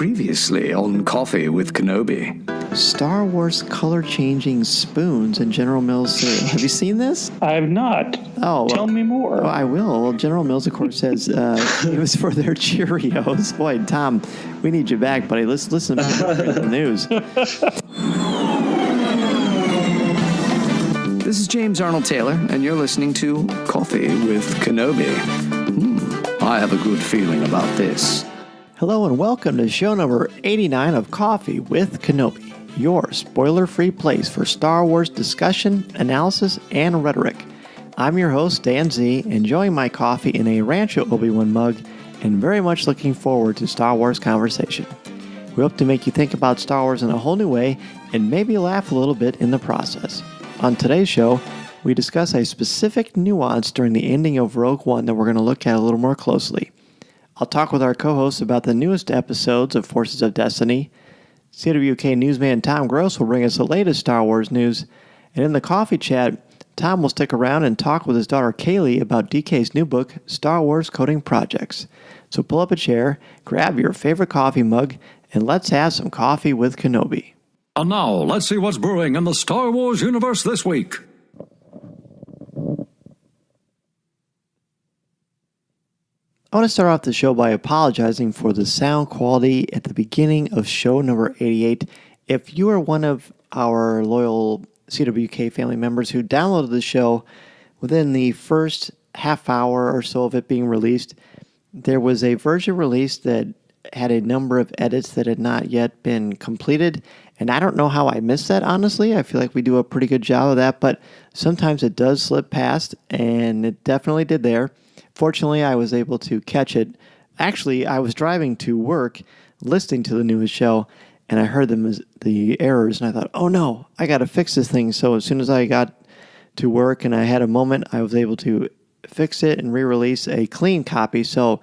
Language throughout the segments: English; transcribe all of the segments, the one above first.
Previously on Coffee with Kenobi. Star Wars color-changing spoons in General Mills cereal. Have you seen this? I have not. Oh, Tell me more. Oh, I will. Well, General Mills, of course, says it was for their Cheerios. Boy, Tom, we need you back, buddy. Let's listen to the news. This is James Arnold Taylor, and you're listening to Coffee with Kenobi. I have a good feeling about this. Hello and welcome to show number 89 of Coffee with Kenobi, your spoiler-free place for Star Wars discussion, analysis, and rhetoric. I'm your host, Dan Z, enjoying my coffee in a Rancho Obi-Wan mug, and very much looking forward to Star Wars conversation. We hope to make you think about Star Wars in a whole new way, and maybe laugh a little bit in the process. On today's show, we discuss a specific nuance during the ending of Rogue One that we're going to look at a little more closely. I'll talk with our co-hosts about the newest episodes of Forces of Destiny. CWK newsman Tom Gross will bring us the latest Star Wars news. And in the coffee chat, Tom will stick around and talk with his daughter Kayleigh about DK's new book, Star Wars Coding Projects. So pull up a chair, grab your favorite coffee mug, and let's have some coffee with Kenobi. And now, let's see what's brewing in the Star Wars universe this week. I want to start off the show by apologizing for the sound quality at the beginning of show number 88. If you are one of our loyal CWK family members who downloaded the show within the first half hour or so of it being released, there was a version released that had a number of edits that had not yet been completed. And I don't know how I missed that, honestly. I feel like we do a pretty good job of that, but sometimes it does slip past, and it definitely did there. Fortunately, I was able to catch it. Actually, I was driving to work, listening to the newest show, and I heard the errors, and I thought, oh no, I got to fix this thing. So as soon as I got to work and I had a moment, I was able to fix it and re-release a clean copy. So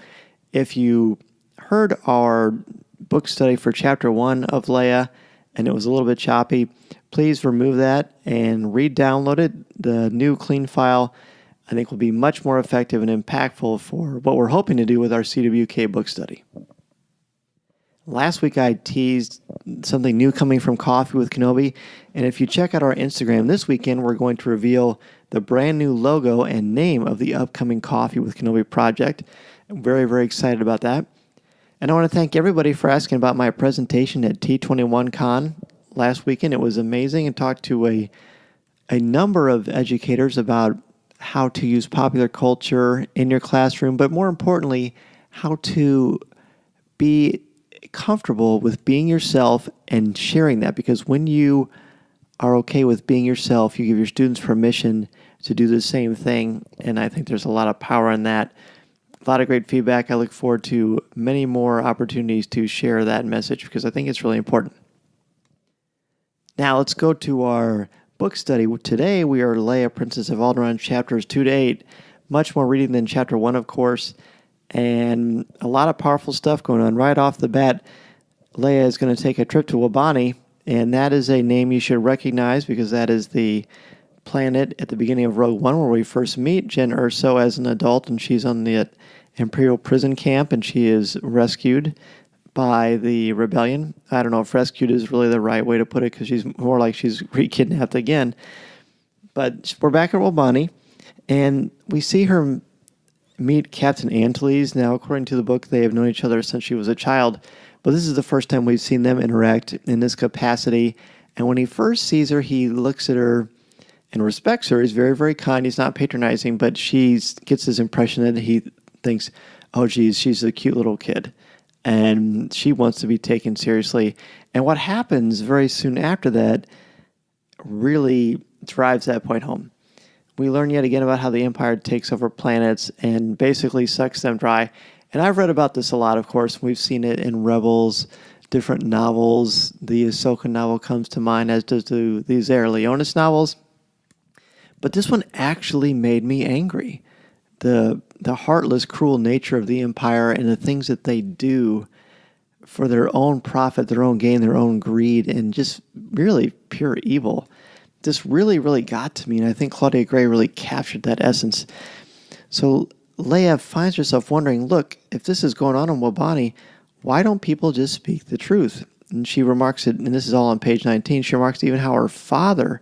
if you heard our book study for Chapter 1 of Leia, and it was a little bit choppy, please remove that and re-download it. The new clean file, I think, will be much more effective and impactful for what we're hoping to do with our CWK book study. Last week I teased something new coming from Coffee with Kenobi, and if you check out our Instagram this weekend, we're going to reveal the brand new logo and name of the upcoming Coffee with Kenobi project. I'm very, very excited about that. And I want to thank everybody for asking about my presentation at T21 Con last weekend. It was amazing, and talked to a number of educators about how to use popular culture in your classroom, but more importantly, how to be comfortable with being yourself and sharing that. Because when you are okay with being yourself, you give your students permission to do the same thing, and I think there's a lot of power in that. A lot of great feedback. I look forward to many more opportunities to share that message because I think it's really important. Now let's go to our book study. Today we are Leia, Princess of Alderaan, chapters 2 to 8. Much more reading than chapter 1, of course, and a lot of powerful stuff going on. Right off the bat, Leia is going to take a trip to Wobani, and that is a name you should recognize because that is the planet at the beginning of Rogue One where we first meet Jyn Erso as an adult, and she's on the Imperial prison camp, and she is rescued by the rebellion. I don't know if rescued is really the right way to put it because she's more like she's re-kidnapped again. But we're back at Wobani, and we see her meet Captain Antilles. Now, according to the book, they have known each other since she was a child, but this is the first time we've seen them interact in this capacity. And when he first sees her, he looks at her and respects her. He's very, very kind. He's not patronizing, but she gets his impression that he thinks, oh, geez, she's a cute little kid. And she wants to be taken seriously. And what happens very soon after that really drives that point home. We learn yet again about how the Empire takes over planets and basically sucks them dry. And I've read about this a lot, of course. We've seen it in Rebels, different novels. The Ahsoka novel comes to mind, as does the Zara Leonis novels. But this one actually made me angry. The heartless, cruel nature of the Empire and the things that they do for their own profit, their own gain, their own greed, and just really pure evil. This really, really got to me, and I think Claudia Gray really captured that essence. So Leia finds herself wondering, look, if this is going on in Wobani, why don't people just speak the truth? And she remarks it, and this is all on page 19, she remarks even how her father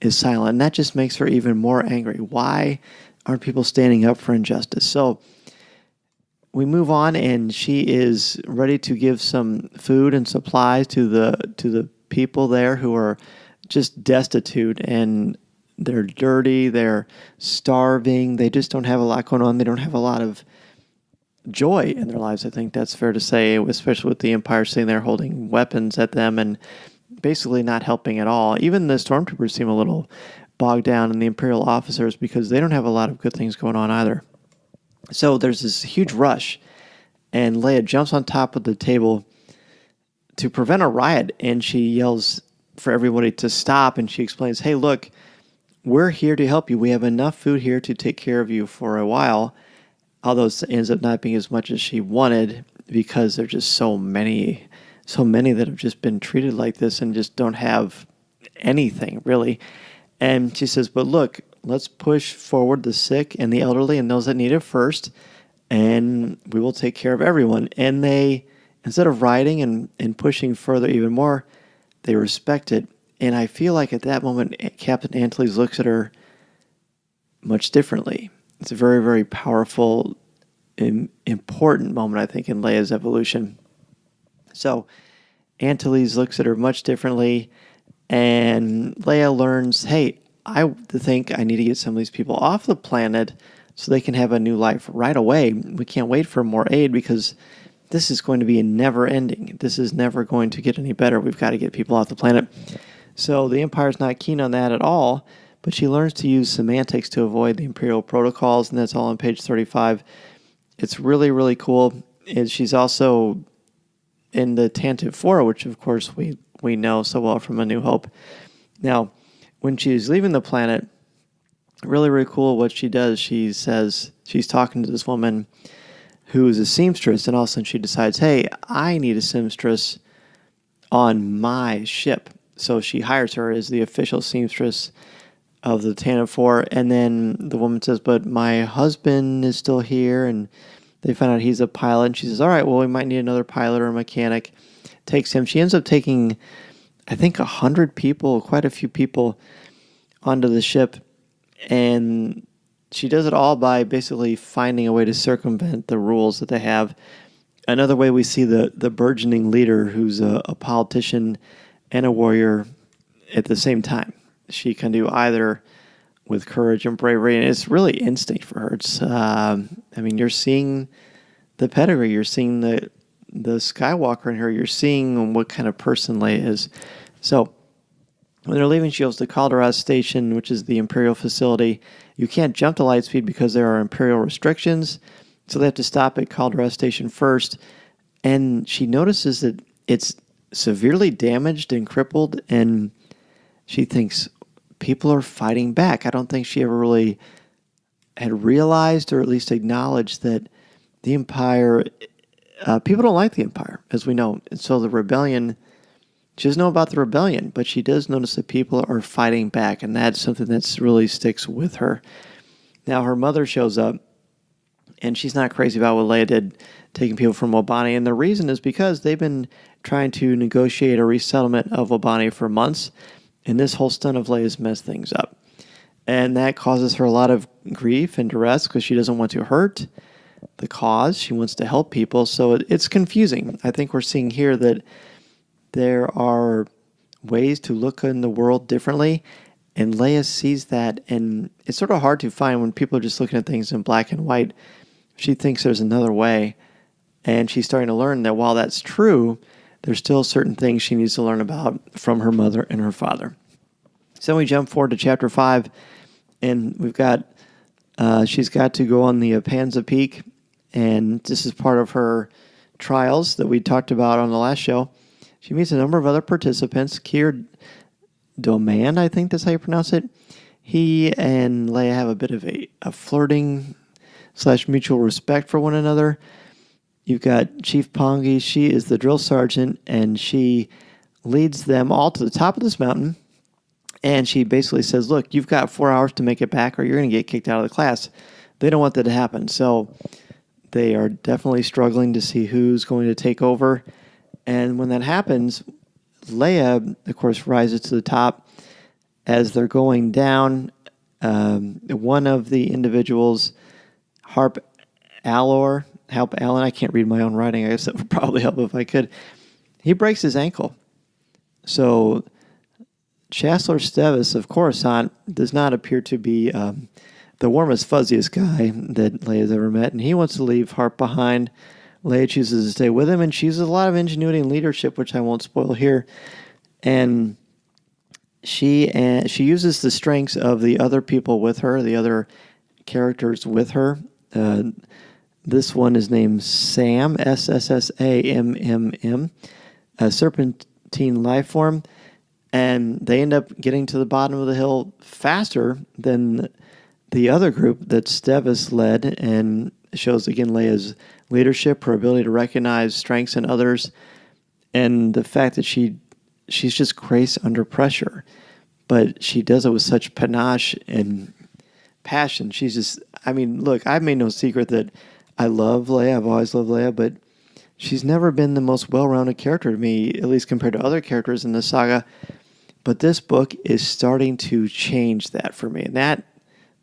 is silent. And that just makes her even more angry. Why aren't people standing up for injustice? So we move on, and she is ready to give some food and supplies to the people there who are just destitute, and they're dirty, they're starving, they just don't have a lot going on, they don't have a lot of joy in their lives. I think that's fair to say, especially with the Empire sitting there holding weapons at them and basically not helping at all. Even the stormtroopers seem a little bogged down, and the Imperial officers, because they don't have a lot of good things going on either. So there's this huge rush, and Leia jumps on top of the table to prevent a riot, and she yells for everybody to stop, and she explains, hey, look, we're here to help you. We have enough food here to take care of you for a while, although it ends up not being as much as she wanted because there's just so many that have just been treated like this and just don't have anything, really. And she says, but look, let's push forward the sick and the elderly and those that need it first, and we will take care of everyone. And they, instead of rioting and pushing further even more, they respect it. And I feel like at that moment, Captain Antilles looks at her much differently. It's a very, very powerful, important moment, I think, in Leia's evolution. So Antilles looks at her much differently, and Leia learns, hey, I think I need to get some of these people off the planet so they can have a new life right away. We can't wait for more aid because this is going to be never ending. This is never going to get any better. We've got to get people off the planet. So the Empire's not keen on that at all, but she learns to use semantics to avoid the Imperial protocols, and that's all on page 35. It's really, really cool. And she's also in the Tantive 4, which of course we know so well from A New Hope. Now, when she's leaving the planet, really, really cool what she does. She says, she's talking to this woman who is a seamstress, and all of a sudden she decides, hey, I need a seamstress on my ship. So she hires her as the official seamstress of the Tantive 4, and then the woman says, but my husband is still here, and they find out he's a pilot, and she says, all right, well, we might need another pilot or a mechanic. Takes him. She ends up taking, I think, 100 people, quite a few people, onto the ship, and she does it all by basically finding a way to circumvent the rules that they have. Another way we see the burgeoning leader who's a politician and a warrior at the same time. She can do either with courage and bravery, and it's really instinct for her. It's, you're seeing the pedigree, you're seeing the Skywalker in her, you're seeing what kind of person Leia is. So when they're leaving, she goes to Alderaan Station, which is the Imperial facility. You can't jump to light speed because there are Imperial restrictions, so they have to stop at Alderaan Station first. And she notices that it's severely damaged and crippled, and she thinks people are fighting back. I don't think she ever really had realized or at least acknowledged that the Empire, people don't like the Empire, as we know. And so the rebellion, she doesn't know about the rebellion, but she does notice that people are fighting back, and that's something that really sticks with her. Now, her mother shows up, and she's not crazy about what Leia did, taking people from Wobani, and the reason is because they've been trying to negotiate a resettlement of Wobani for months, and this whole stunt of Leia's messed things up. And that causes her a lot of grief and duress because she doesn't want to hurt the cause. She wants to help people, so it's confusing. I think we're seeing here that there are ways to look in the world differently, and Leia sees that, and it's sort of hard to find when people are just looking at things in black and white. She thinks there's another way, and she's starting to learn that while that's true, there's still certain things she needs to learn about from her mother and her father. So we jump forward to chapter 5, and we've got, she's got to go on the Panza Peak, and this is part of her trials that we talked about on the last show. She meets a number of other participants. Keir Doman, I think that's how you pronounce it. He and Leia have a bit of a flirting / mutual respect for one another. You've got Chief Pongi. She is the drill sergeant, and she leads them all to the top of this mountain. And she basically says, look, you've got 4 hours to make it back or you're going to get kicked out of the class. They don't want that to happen. So They are definitely struggling to see who's going to take over. And when that happens, Leia, of course, rises to the top. As they're going down, one of the individuals, Halp Allen, I can't read my own writing. I guess that would probably help if I could. He breaks his ankle. So Chancellor Stevis of Coruscant does not appear to be the warmest, fuzziest guy that Leia's ever met, and he wants to leave Halp behind. Leia chooses to stay with him, and she uses a lot of ingenuity and leadership, which I won't spoil here. And she uses the strengths of the other people with her, the other characters with her. This one is named Sam, Ssamm, a serpentine life form, and they end up getting to the bottom of the hill faster than the other group that Stevis led, and shows again Leia's leadership, her ability to recognize strengths in others, and the fact that she's just grace under pressure, but she does it with such panache and passion. She's just, I mean, look, I've made no secret that I love Leia. I've always loved Leia, but she's never been the most well-rounded character to me, at least compared to other characters in the saga. But this book is starting to change that for me, and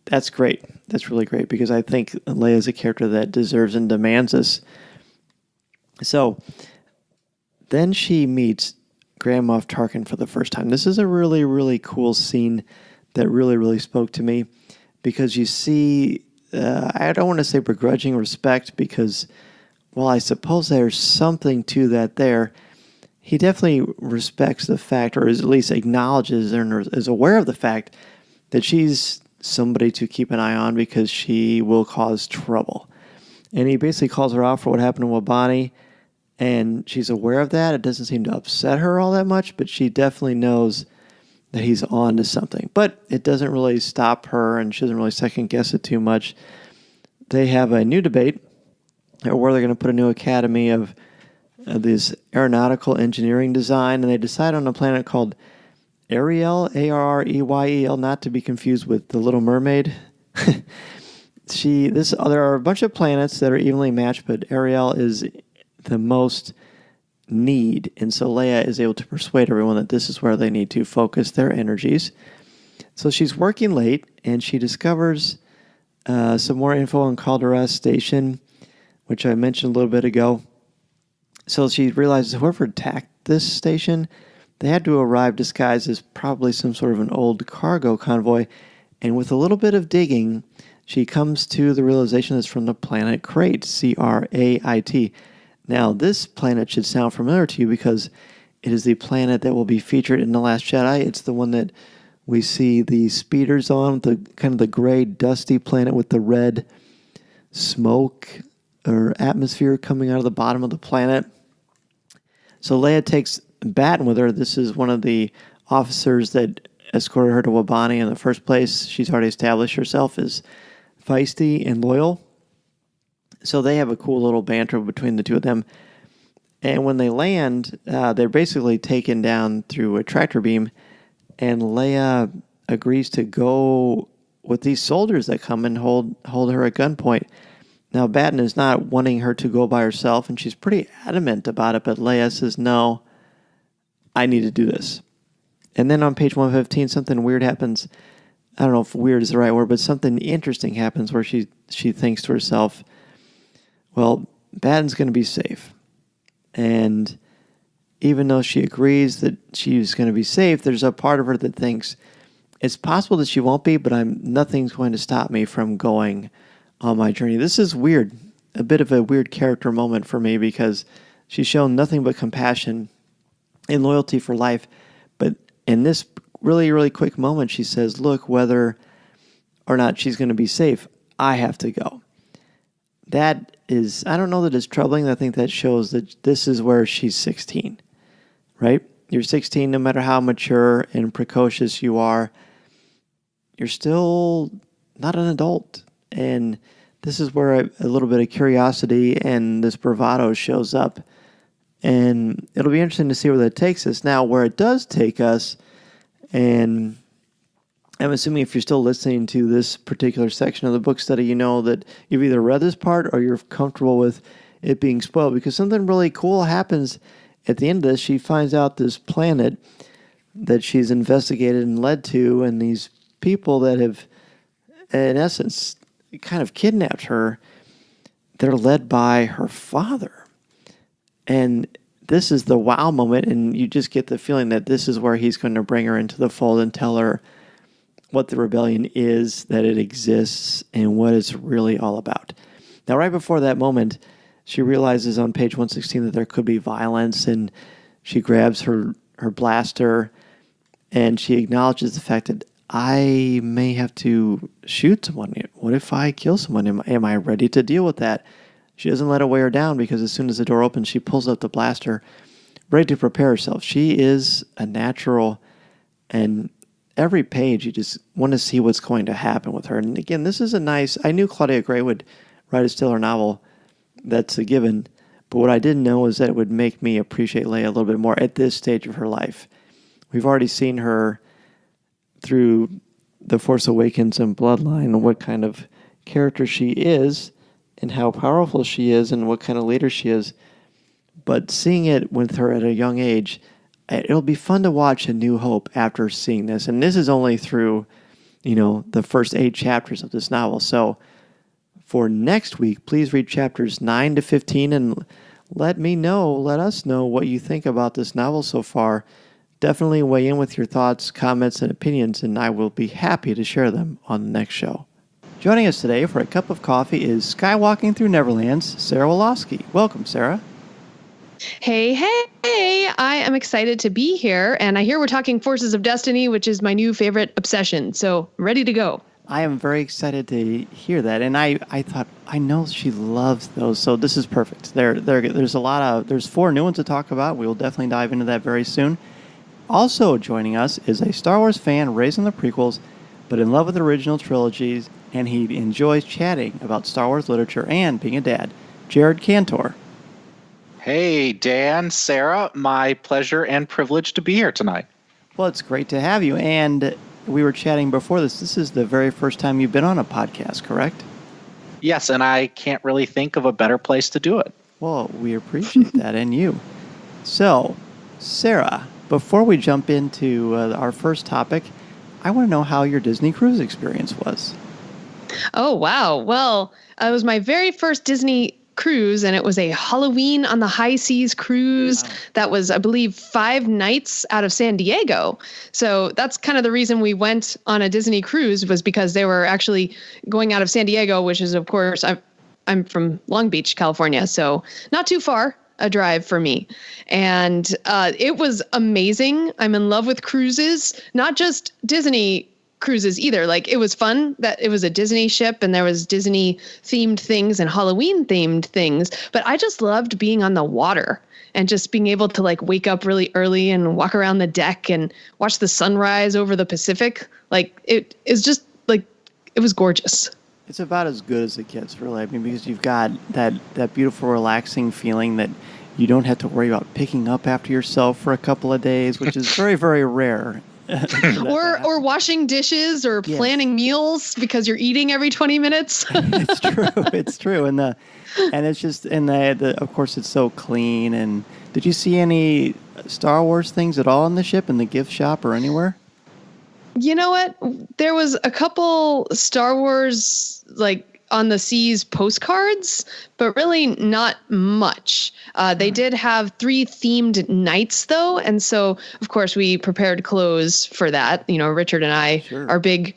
that's great. That's really great, because I think Leia is a character that deserves and demands this. So then she meets Grand Moff Tarkin for the first time. This is a really, really cool scene that really, really spoke to me, because you see, I don't want to say begrudging respect, because, well, I suppose there's something to that there. He definitely respects the fact, or at least acknowledges and is aware of the fact that she's somebody to keep an eye on, because she will cause trouble. And he basically calls her out for what happened to Wabani, and she's aware of that. It doesn't seem to upset her all that much, but she definitely knows that he's on to something. But it doesn't really stop her, and she doesn't really second guess it too much. They have a new debate where they're going to put a new academy of this aeronautical engineering design, and they decide on a planet called Ariel, Arreyel, not to be confused with The Little Mermaid. There are a bunch of planets that are evenly matched, but Ariel is the most need, and so Leia is able to persuade everyone that this is where they need to focus their energies. So she's working late, and she discovers some more info on Alderaan Station, which I mentioned a little bit ago. So she realizes whoever attacked this station, they had to arrive disguised as probably some sort of an old cargo convoy, and with a little bit of digging, she comes to the realization it's from the planet Crate, Crait. Now, this planet should sound familiar to you, because it is the planet that will be featured in The Last Jedi. It's the one that we see the speeders on, the kind of the gray, dusty planet with the red smoke or atmosphere coming out of the bottom of the planet. So Leia takes Batten with her. This is one of the officers that escorted her to Wabani in the first place. She's already established herself as feisty and loyal. So they have a cool little banter between the two of them. And when they land, they're basically taken down through a tractor beam. And Leia agrees to go with these soldiers that come and hold her at gunpoint. Now, Batten is not wanting her to go by herself, and she's pretty adamant about it. But Leia says, no, I need to do this. And then on page 115, something weird happens. I don't know if weird is the right word, but something interesting happens where she thinks to herself, well, Batten's going to be safe. And even though she agrees that she's going to be safe, there's a part of her that thinks it's possible that she won't be, but nothing's going to stop me from going on my journey. This is weird, a bit of a weird character moment for me, because she's shown nothing but compassion and loyalty for life. But in this really, really quick moment, she says, look, whether or not she's going to be safe, I have to go. That is, I don't know that it's troubling. I think that shows that this is where she's 16, right? You're 16, no matter how mature and precocious you are, you're still not an adult. And this is where a little bit of curiosity and this bravado shows up. And it'll be interesting to see where that takes us. Now, where it does take us, and I'm assuming if you're still listening to this particular section of the book study, you know that you've either read this part or you're comfortable with it being spoiled, because something really cool happens at the end of this. She finds out this planet that she's investigated and led to, and these people that have, in essence, kind of kidnapped her, they're led by her father. And this is the wow moment, and you just get the feeling that this is where he's going to bring her into the fold and tell her what the rebellion is, that it exists, and what it's really all about. Now, right before that moment, she realizes on page 116 that there could be violence, and she grabs her blaster, and she acknowledges the fact that I may have to shoot someone. What if I kill someone? Am I ready to deal with that? She doesn't let it weigh her down, because as soon as the door opens, she pulls up the blaster, ready to prepare herself. She is a natural, and every page you just want to see what's going to happen with her. And again, this is I knew Claudia Gray would write a stellar novel. That's a given. But what I didn't know is that it would make me appreciate Leia a little bit more at this stage of her life. We've already seen her through The Force Awakens and Bloodline, and what kind of character she is, and how powerful she is, and what kind of leader she is. But seeing it with her at a young age, it'll be fun to watch A New Hope after seeing this. And this is only through, the first 8 chapters of this novel. So for next week, please read chapters 9 to 15 and let us know what you think about this novel so far. Definitely weigh in with your thoughts, comments, and opinions, and I will be happy to share them on the next show. Joining us today for a cup of coffee is Skywalking Through Neverland's Sarah Woloski. Welcome, Sarah. Hey, I am excited to be here, and I hear we're talking Forces of Destiny, which is my new favorite obsession, so ready to go. I am very excited to hear that, and I thought, I know she loves those, so this is perfect. There's 4 new ones to talk about. We will definitely dive into that very soon. Also joining us is a Star Wars fan raised on the prequels, but in love with the original trilogies, and he enjoys chatting about Star Wars literature and being a dad, Jared Cantor. Hey, Dan, Sarah, my pleasure and privilege to be here tonight. Well, it's great to have you, and we were chatting before this. This is the very first time you've been on a podcast, correct? Yes, and I can't really think of a better place to do it. Well, we appreciate that, and you. So, Sarah, before we jump into our first topic, I want to know how your Disney cruise experience was. Oh, wow. Well, it was my very first Disney cruise, and it was a Halloween on the High Seas cruise. Wow. That was, I believe, 5 nights out of San Diego. So that's kind of the reason we went on a Disney cruise, was because they were actually going out of San Diego, which is, of course, I'm from Long Beach, California, so not too far a drive for me. And it was amazing. I'm in love with cruises, not just Disney cruises either. Like, it was fun that it was a Disney ship and there was Disney themed things and Halloween themed things, but I just loved being on the water and just being able to wake up really early and walk around the deck and watch the sunrise over the Pacific. It is just it was gorgeous. It's about as good as it gets, really. I mean, because you've got that beautiful, relaxing feeling that you don't have to worry about picking up after yourself for a couple of days, which is very, very rare. or washing dishes or planning meals because you're eating every 20 minutes. It's true. And it's just, of course, it's so clean. And did you see any Star Wars things at all in the ship, in the gift shop or anywhere? You know what? There was a couple Star Wars, on the seas postcards, but really not much. They did have 3 themed nights though. And so of course we prepared clothes for that. Richard and I are big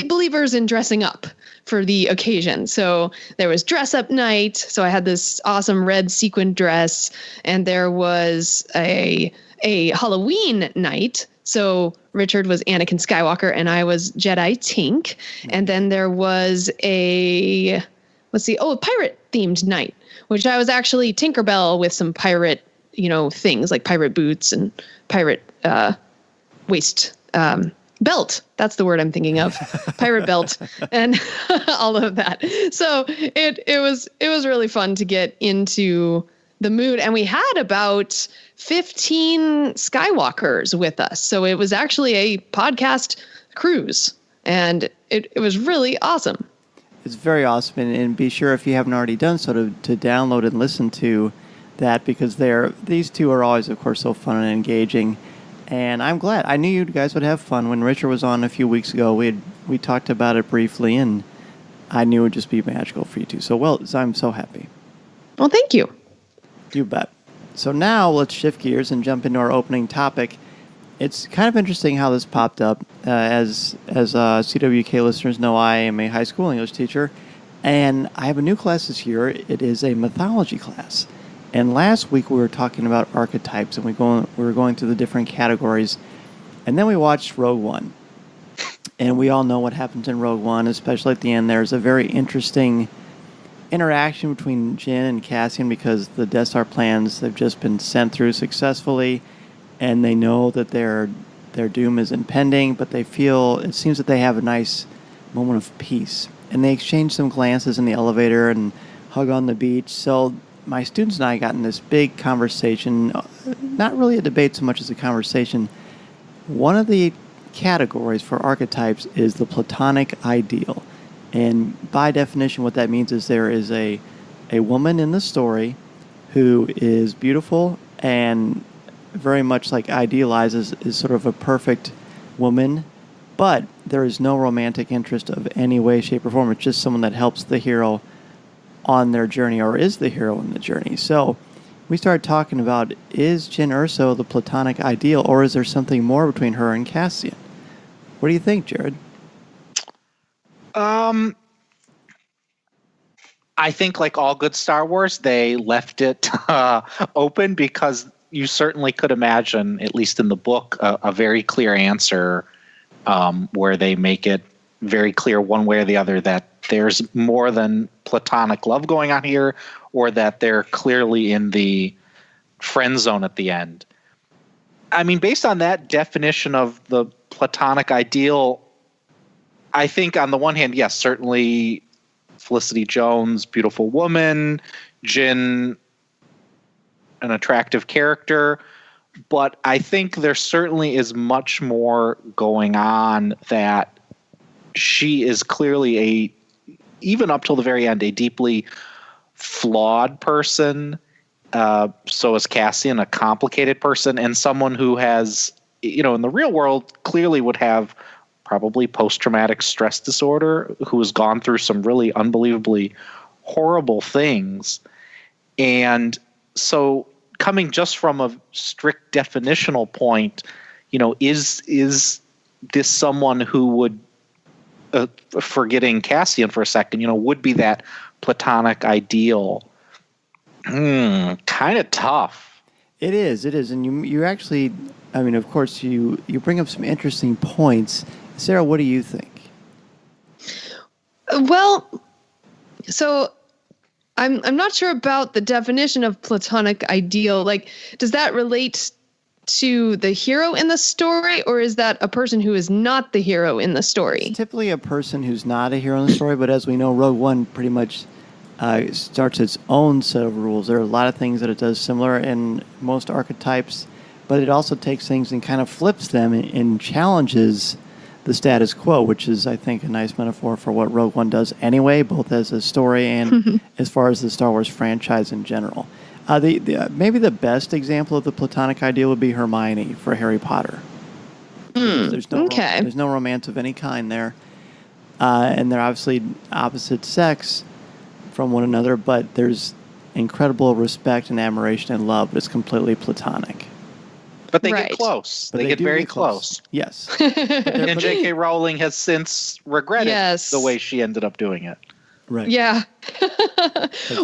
believers in dressing up for the occasion. So there was dress up night. So I had this awesome red sequin dress, and there was a Halloween night. So Richard was Anakin Skywalker and I was Jedi Tink. And then there was a pirate themed night, which I was actually Tinkerbell with some pirate, things like pirate boots and pirate waist belt. That's the word I'm thinking of. Pirate belt and all of that. So it was really fun to get into the mood. And we had about 15 Skywalkers with us. So it was actually a podcast cruise. And it was really awesome. It's very awesome, and be sure if you haven't already done so to download and listen to that, because these two are always, of course, so fun and engaging. And I'm glad. I knew you guys would have fun. When Richard was on a few weeks ago, we talked about it briefly, and I knew it would just be magical for you two. So I'm so happy. Well, thank you. You bet. So now let's shift gears and jump into our opening topic. It's kind of interesting how this popped up. As CWK listeners know, I am a high school English teacher, and I have a new class this year. It is a mythology class. And last week we were talking about archetypes, and we were going through the different categories. And then we watched Rogue One. And we all know what happens in Rogue One, especially at the end. There's a very interesting interaction between Jyn and Cassian, because the Death Star plans have just been sent through successfully, and they know that their doom is impending, but it seems that they have a nice moment of peace. And they exchange some glances in the elevator and hug on the beach. So my students and I got in this big conversation, not really a debate so much as a conversation. One of the categories for archetypes is the Platonic ideal. And by definition, what that means is there is a woman in the story who is beautiful and very much like idealizes is sort of a perfect woman, but there is no romantic interest of any way, shape, or form. It's just someone that helps the hero on their journey, or is the hero in the journey. So we started talking about, is Jyn Erso the Platonic ideal, or is there something more between her and Cassian? What do you think, Jared? I think, like all good Star Wars, they left it open, because you certainly could imagine, at least in the book, a very clear answer where they make it very clear one way or the other that there's more than platonic love going on here, or that they're clearly in the friend zone at the end. I mean, based on that definition of the platonic ideal, I think on the one hand, yes, certainly Felicity Jones, beautiful woman, Jyn, an attractive character, but I think there certainly is much more going on, that she is clearly even up till the very end, a deeply flawed person. So is Cassian, a complicated person, and someone who has, in the real world, clearly would have probably post-traumatic stress disorder, who has gone through some really unbelievably horrible things. And so coming just from a strict definitional point, is this someone who would, forgetting Cassian for a second, would be that platonic ideal? Kind of tough. It is. And you actually, I mean, of course, you bring up some interesting points. Sarah, what do you think? Well, so I'm not sure about the definition of platonic ideal. Like, does that relate to the hero in the story, or is that a person who is not the hero in the story? It's typically a person who's not a hero in the story, but as we know, Rogue One pretty much starts its own set of rules. There are a lot of things that it does similar in most archetypes, but it also takes things and kind of flips them and challenges the status quo, which is, I think, a nice metaphor for what Rogue One does anyway, both as a story and as far as the Star Wars franchise in general. Maybe the best example of the platonic ideal would be Hermione for Harry Potter. There's no romance of any kind there. And they're obviously opposite sex from one another, but there's incredible respect and admiration and love, but it's completely platonic. But they get close. They get very close. Yes. And J.K. Rowling has since regretted the way she ended up doing it. Right. Yeah.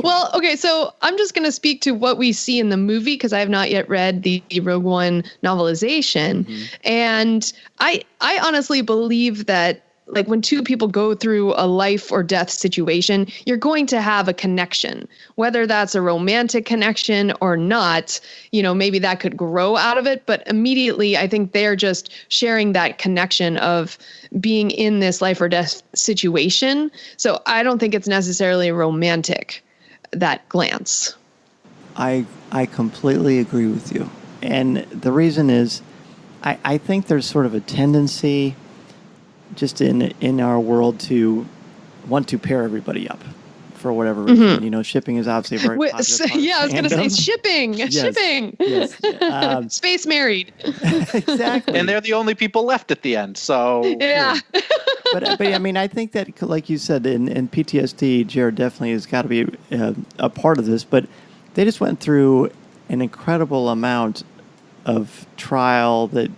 Well, okay, so I'm just going to speak to what we see in the movie, because I have not yet read the Rogue One novelization. Mm-hmm. And I honestly believe that, like, when two people go through a life or death situation, you're going to have a connection, whether that's a romantic connection or not. Maybe that could grow out of it, but immediately I think they're just sharing that connection of being in this life or death situation. So I don't think it's necessarily romantic, that glance. I completely agree with you. And the reason is I think there's sort of a tendency just in our world to want to pair everybody up for whatever reason. You know, shipping is obviously a very popular part Yeah, I was going to say fandom. shipping. Yes, Shipping. yes. Space married. Exactly. And they're the only people left at the end. So Yeah. But I mean, I think that, like you said, in PTSD, Jared definitely has got to be a part of this. But they just went through an incredible amount of trial that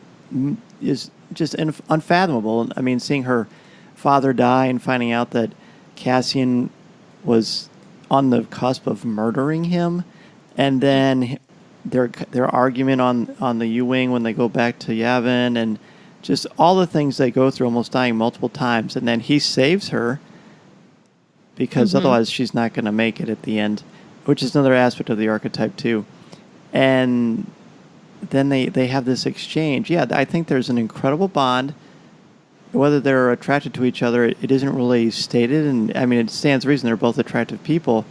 is just unfathomable. I mean, seeing her father die and finding out that Cassian was on the cusp of murdering him, and then their argument on the U-Wing when they go back to Yavin, and just all the things they go through, almost dying multiple times, and then he saves her because otherwise she's not going to make it at the end, which is another aspect of the archetype too. And then they have this exchange. Yeah, I think there's an incredible bond. Whether they're attracted to each other, it isn't really stated. And I mean, it stands to reason they're both attractive people,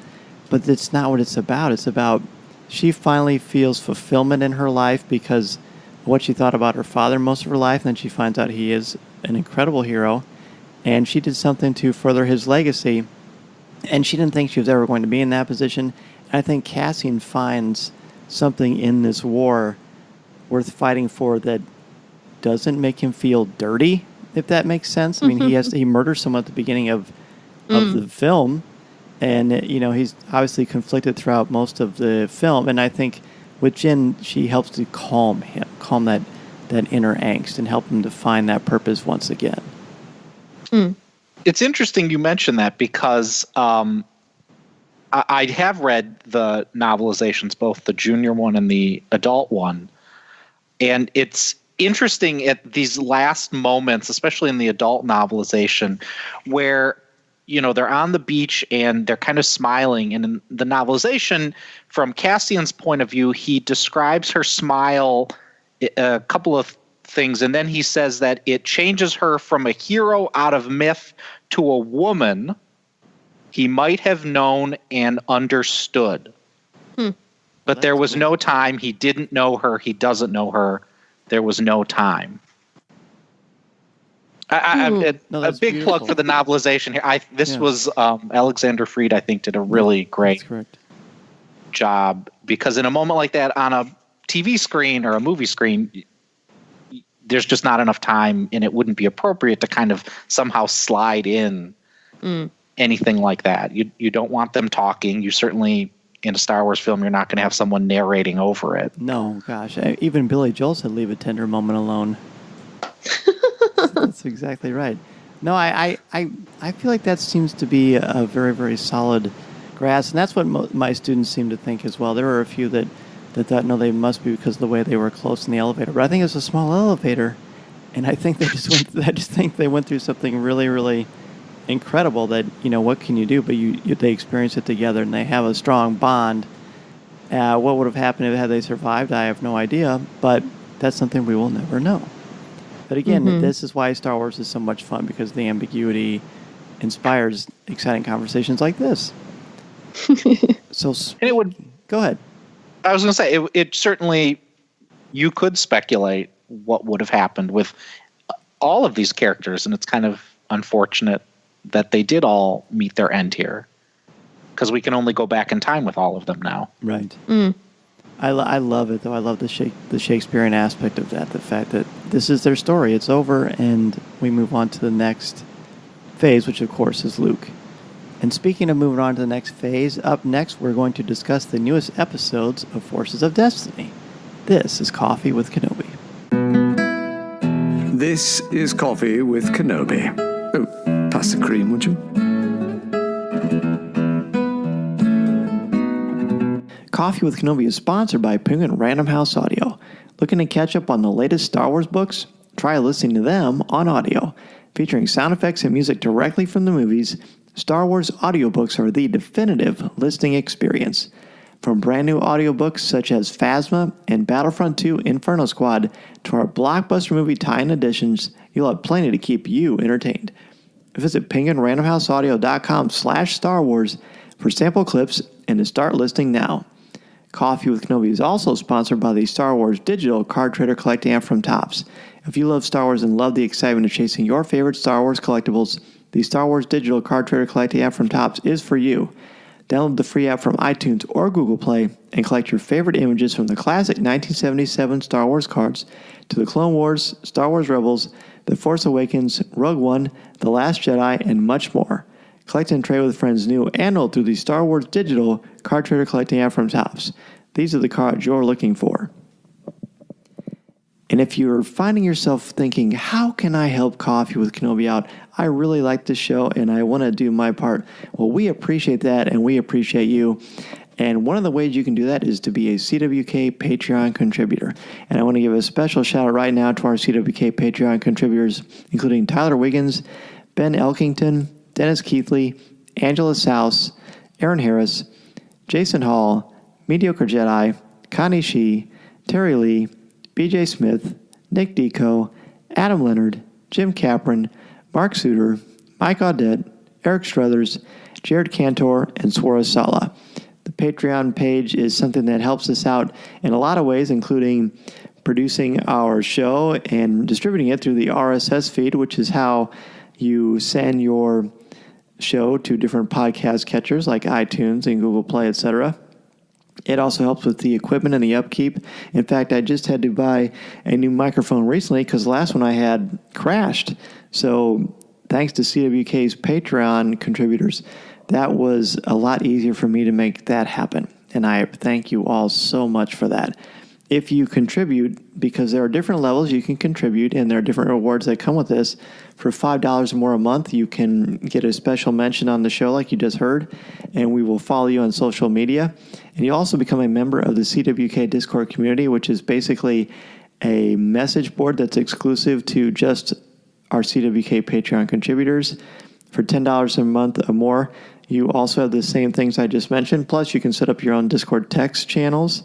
but it's not what it's about. It's about she finally feels fulfillment in her life because of what she thought about her father most of her life. And then she finds out he is an incredible hero, and she did something to further his legacy. And she didn't think she was ever going to be in that position. And I think Cassian finds something in this war worth fighting for that doesn't make him feel dirty, if that makes sense. I mean, he murders someone at the beginning of the film, and you know, he's obviously conflicted throughout most of the film. And I think with Jyn, she helps to calm that inner angst, and help him to find that purpose once again. It's interesting you mentioned that because I have read the novelizations, both the junior one and the adult one, and it's interesting at these last moments, especially in the adult novelization, where, you know, they're on the beach and they're kind of smiling. And in the novelization, from Cassian's point of view, he describes her smile, a couple of things, and then he says that it changes her from a hero out of myth to a woman he might have known and understood. But there was no time. He didn't know her. He doesn't know her. There was no time. A big beautiful plug for the novelization here. This was Alexander Freed, I think, did a really great job, because in a moment like that on a TV screen or a movie screen, there's just not enough time, and it wouldn't be appropriate to kind of somehow slide in anything like that. You don't want them talking. You certainly, in a Star Wars film, you're not going to have someone narrating over it. No, gosh. Even Billy Joel said, leave a tender moment alone. That's exactly right. No, I feel like that seems to be a very, very solid grasp, and that's what my students seem to think as well. There were a few that thought, no, they must be because of the way they were close in the elevator. But I think it's a small elevator, and I think I just think they went through something really, really incredible that, you know, what can you do? But they experience it together, and they have a strong bond. What would have happened had they survived, I have no idea, but that's something we will never know. But again, this is why Star Wars is so much fun, because the ambiguity inspires exciting conversations like this. So, and it would go ahead. I was going to say, it certainly, you could speculate what would have happened with all of these characters, and it's kind of unfortunate that they did all meet their end here, because we can only go back in time with all of them now. Right. I love it, though. I love the Shakespearean aspect of that, the fact that this is their story. It's over, and we move on to the next phase, which, of course, is Luke. And speaking of moving on to the next phase, up next, we're going to discuss the newest episodes of Forces of Destiny. This is Coffee with Kenobi. This is Coffee with Kenobi. Oh, pass the cream, would you? Coffee with Kenobi is sponsored by Penguin Random House Audio. Looking to catch up on the latest Star Wars books? Try listening to them on audio. Featuring sound effects and music directly from the movies, Star Wars audiobooks are the definitive listening experience. From brand new audiobooks such as Phasma and Battlefront 2 Inferno Squad to our blockbuster movie tie-in editions, you'll have plenty to keep you entertained. Visit penguinrandomhouseaudio.com/Star Wars for sample clips and to start listening now. Coffee with Kenobi is also sponsored by the Star Wars Digital Card Trader Collecting app from Topps. If you love Star Wars and love the excitement of chasing your favorite Star Wars collectibles, the Star Wars Digital Card Trader Collecting app from Topps is for you. Download the free app from iTunes or Google Play and collect your favorite images from the classic 1977 Star Wars cards to the Clone Wars, Star Wars Rebels, The Force Awakens, Rogue One, The Last Jedi, and much more. Collect and trade with friends new and old through the Star Wars Digital Card Trader Collecting app from Topps. These are the cards you're looking for. And if you're finding yourself thinking, how can I help Coffee with Kenobi out? I really like this show and I want to do my part. Well, we appreciate that and we appreciate you. And one of the ways you can do that is to be a CWK Patreon contributor. And I want to give a special shout out right now to our CWK Patreon contributors, including Tyler Wiggins, Ben Elkington, Dennis Keithley, Angela Souse, Aaron Harris, Jason Hall, Mediocre Jedi, Connie Shee, Terry Lee, BJ Smith, Nick Deco, Adam Leonard, Jim Capron, Mark Suter, Mike Audette, Eric Struthers, Jared Cantor, and Swara Sala. The Patreon page is something that helps us out in a lot of ways, including producing our show and distributing it through the RSS feed, which is how you send your show to different podcast catchers like iTunes and Google Play, etc. It also helps with the equipment and the upkeep. In fact, I just had to buy a new microphone recently because the last one I had crashed. So thanks to CWK's Patreon contributors, that was a lot easier for me to make that happen. And I thank you all so much for that. If you contribute, because there are different levels you can contribute, and there are different rewards that come with this. For $5 or more a month, you can get a special mention on the show like you just heard, and we will follow you on social media. And you also become a member of the CWK Discord community, which is basically a message board that's exclusive to just our CWK Patreon contributors. For $10 a month or more, you also have the same things I just mentioned. Plus, you can set up your own Discord text channels,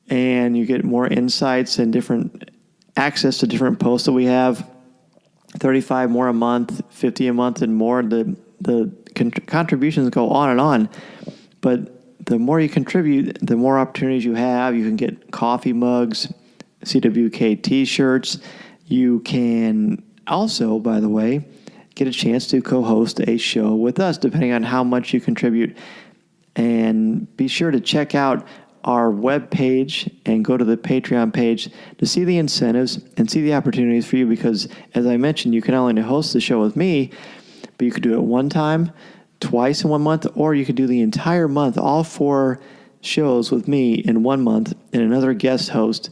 and you get more insights and different access to different posts that we have. 35 more a month, 50 a month, and more. The contributions go on and on. But the more you contribute, the more opportunities you have. You can get coffee mugs, CWK t-shirts. You can also, by the way, get a chance to co-host a show with us, depending on how much you contribute. And be sure to check out our web page and go to the Patreon page to see the incentives and see the opportunities for you, because as I mentioned, you can not only host the show with me, but you could do it one time, twice in 1 month, or you could do the entire month, all 4 shows with me in 1 month and another guest host.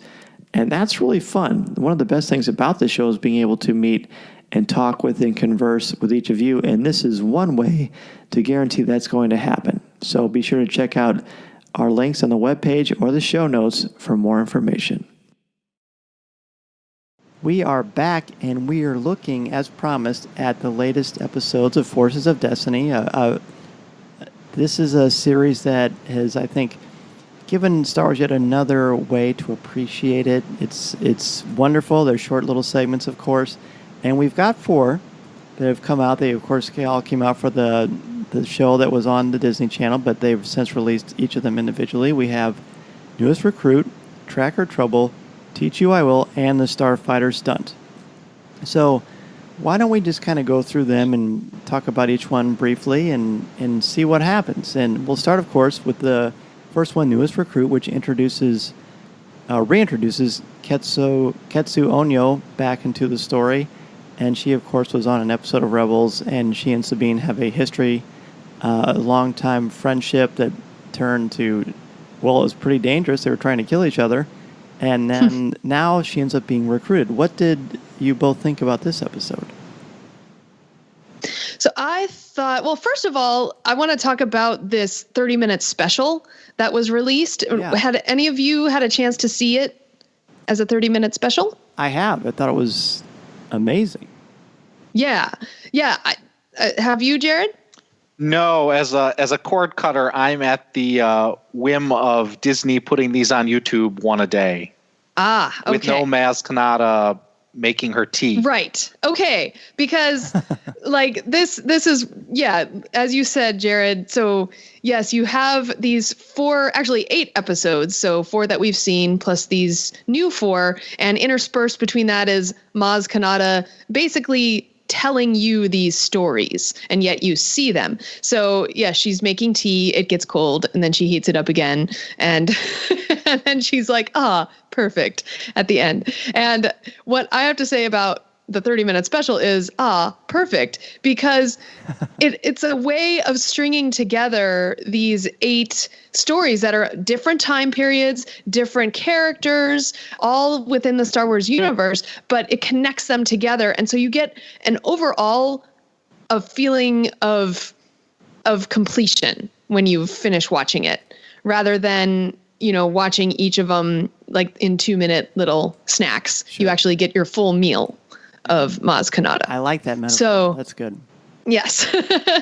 And that's really fun. One of the best things about the show is being able to meet and talk with and converse with each of you. And this is one way to guarantee that's going to happen. So be sure to check out our links on the webpage or the show notes for more information. We are back, and we are looking, as promised, at the latest episodes of Forces of Destiny. This is a series that has, I think, given Star Wars yet another way to appreciate it. It's wonderful. They're short little segments, of course. And we've got 4 that have come out. They, of course, all came out for the show that was on the Disney Channel, but they've since released each of them individually. We have Newest Recruit, Tracker Trouble, Teach You I Will, and the Starfighter Stunt. So why don't we just kind of go through them and talk about each one briefly and see what happens. And we'll start, of course, with the first one, Newest Recruit, which reintroduces Ketsu Onyo back into the story. And she, of course, was on an episode of Rebels, and she and Sabine have a history, a long-time friendship that turned to, well, it was pretty dangerous. They were trying to kill each other. And then now she ends up being recruited. What did you both think about this episode? So I thought, well, first of all, I want to talk about this 30-minute special that was released. Yeah. Had any of you had a chance to see it as a 30-minute special? I have. I thought it was amazing. Yeah. Have you, Jared? No, as a cord cutter, I'm at the whim of Disney putting these on YouTube one a day. Ah, okay. With no Maz Kanata making her tea. Right. Okay. Because like this is, yeah, as you said, Jared. So yes, you have these 8 episodes. So 4 that we've seen plus these new 4, and interspersed between that is Maz Kanata basically telling you these stories, and yet you see them. So yeah, she's making tea, it gets cold, and then she heats it up again, and and then she's like, perfect at the end. And what I have to say about the 30-minute special is perfect, because it's a way of stringing together these 8 stories that are different time periods, different characters, all within the Star Wars universe, but it connects them together. And so you get an overall feeling of completion when you finish watching it, rather than, watching each of them like in 2-minute little snacks. Sure. You actually get your full meal of Maz Kanata. I like that metaphor. So that's good. Yes.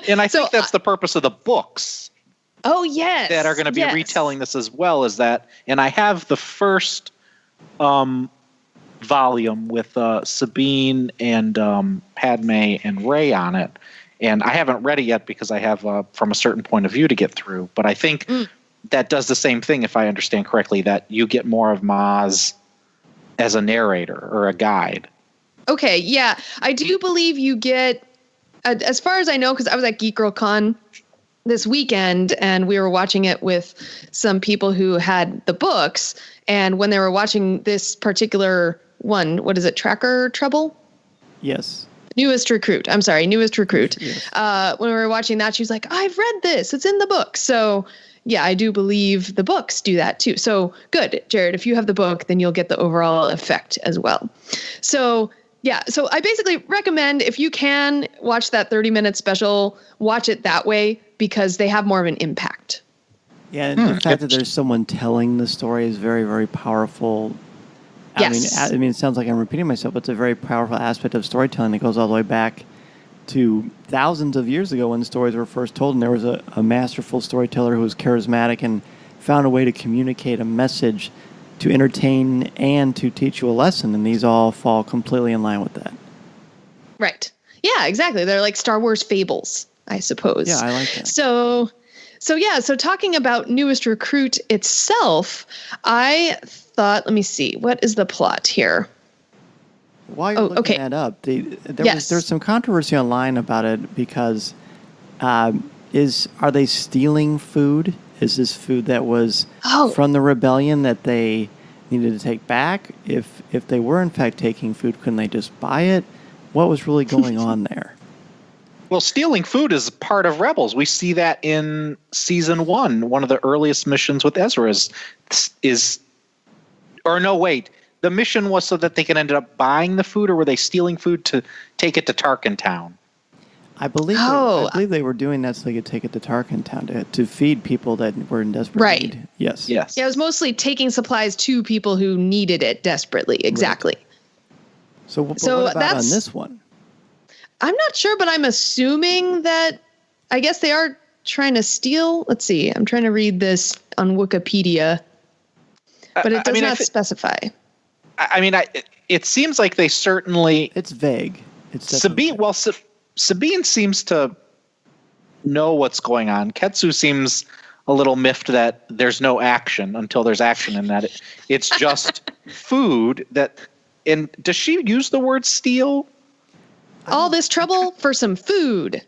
And I think that's the purpose of the books. Oh, yes. That are going to be retelling this as well, is that, and I have the first volume with Sabine and Padme and Rey on it. And I haven't read it yet because I have From a Certain Point of View to get through. But I think that does the same thing, if I understand correctly, that you get more of Maz as a narrator or a guide. Okay, yeah. I do believe you get, as far as I know, because I was at Geek Girl Con this weekend, and we were watching it with some people who had the books. And when they were watching this particular one, what is it, Tracker Trouble? Yes. Newest Recruit. I'm sorry, Newest Recruit. Yes. When we were watching that, she was like, I've read this. It's in the book. So, yeah, I do believe the books do that too. So, good, Jared. If you have the book, then you'll get the overall effect as well. So, yeah, so I basically recommend, if you can watch that 30-minute special, watch it that way, because they have more of an impact. Yeah, and the fact that there's someone telling the story is very, very powerful. Yes. I mean, it sounds like I'm repeating myself, but it's a very powerful aspect of storytelling that goes all the way back to thousands of years ago when stories were first told, and there was a masterful storyteller who was charismatic and found a way to communicate a message to entertain and to teach you a lesson, and these all fall completely in line with that. Right. Yeah, exactly. They're like Star Wars fables, I suppose. Yeah, I like that. So talking about Newest Recruit itself, I thought, let me see, what is the plot here? While you're looking that up, there's some controversy online about it, because are they stealing food? Is this food that was from the rebellion that they needed to take back? If they were in fact taking food, couldn't they just buy it? What was really going on there? Well, stealing food is part of Rebels. We see that in season 1. One of the earliest missions with Ezra the mission was so that they could end up buying the food, or were they stealing food to take it to Tarkin Town? I believe they were doing that so they could take it to Tarkin Town to feed people that were in desperate need. Yes. Yeah, it was mostly taking supplies to people who needed it desperately. Exactly. Right. So what about on this one? I'm not sure, but I'm assuming that, I guess they are trying to steal. Let's see. I'm trying to read this on Wikipedia, but it does not specify. It seems like they certainly... It's vague. It's Sabine. Well, Sabine seems to know what's going on. Ketsu seems a little miffed that there's no action until there's action, and that it's just food. And does she use the word steal? All this trouble for some food?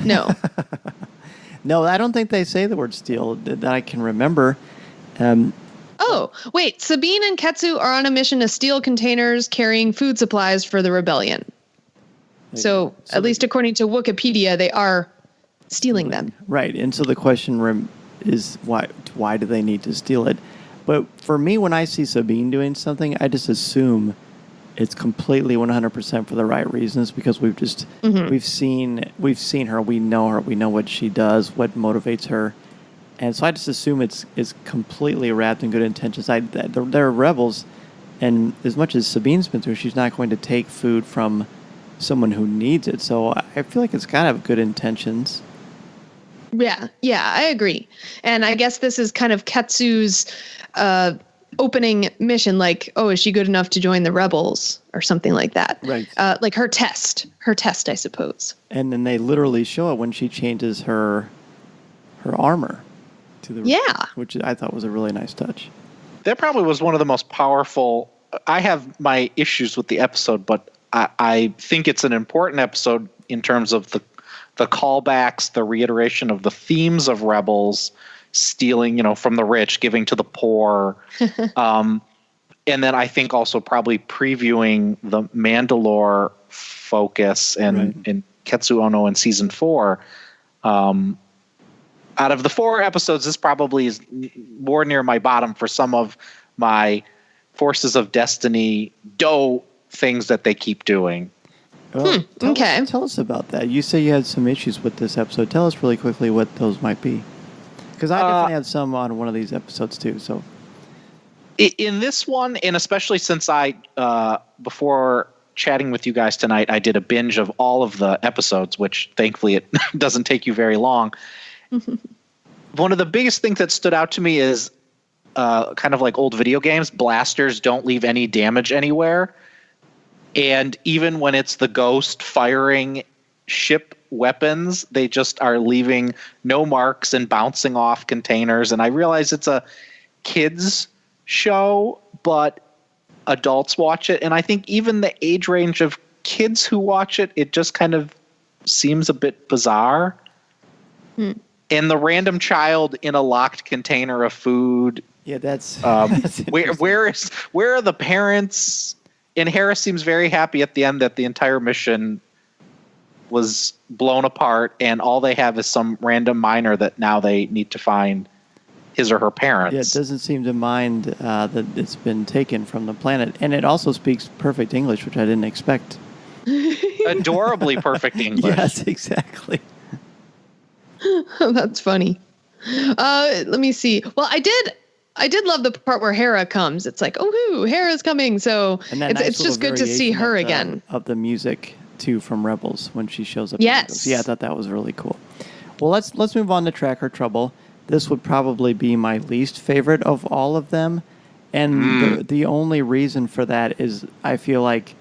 No. No, I don't think they say the word steal that I can remember. Oh, wait. Sabine and Ketsu are on a mission to steal containers carrying food supplies for the rebellion. So at least according to Wikipedia, they are stealing them. Right. And so the question is, why do they need to steal it? But for me, when I see Sabine doing something, I just assume it's completely 100% for the right reasons, because we've seen her, we know her, we know what she does, what motivates her. And so I just assume it's completely wrapped in good intentions. They're rebels, and as much as Sabine's been through, she's not going to take food from someone who needs it. So I feel like it's got to have good intentions. Yeah, I agree. And I guess this is kind of Ketsu's opening mission, like, oh, is she good enough to join the rebels or something like that? Right. Like her test, I suppose. And then they literally show it when she changes her armor to the which I thought was a really nice touch. That probably was one of the most powerful. I have my issues with the episode, but I think it's an important episode in terms of the callbacks, the reiteration of the themes of Rebels, stealing, from the rich, giving to the poor. And then I think also probably previewing the Mandalore focus and Ketsu Ono in season 4. Out of the 4 episodes, this probably is more near my bottom for some of my Forces of Destiny things that they keep doing. Well, Okay. Tell us about that. You say you had some issues with this episode. Tell us really quickly what those might be. Because I definitely had some on one of these episodes too. So, in this one, and especially since I, before chatting with you guys tonight, I did a binge of all of the episodes, which thankfully it doesn't take you very long. One of the biggest things that stood out to me is kind of like old video games. Blasters don't leave any damage anywhere. And even when it's the Ghost firing ship weapons, they just are leaving no marks and bouncing off containers. And I realize it's a kids show, but adults watch it. And I think even the age range of kids who watch it, it just kind of seems a bit bizarre. And the random child in a locked container of food. yeah, that's, Where are the parents? And Harris seems very happy at the end that the entire mission was blown apart and all they have is some random miner that now they need to find his or her parents. Yeah, it doesn't seem to mind that it's been taken from the planet. And it also speaks perfect English, which I didn't expect. Adorably perfect English. Yes, exactly. That's funny. Let me see. Well, I did love the part where Hera comes. It's like, oh, Hera's coming. So And that nice it's just little good to see variation her of the- again. Of the music, too, from Rebels when she shows up. Yes. Yeah, I thought that was really cool. Well, let's move on to Tracker Trouble. This would probably be my least favorite of all of them. And the only reason for that is I feel like,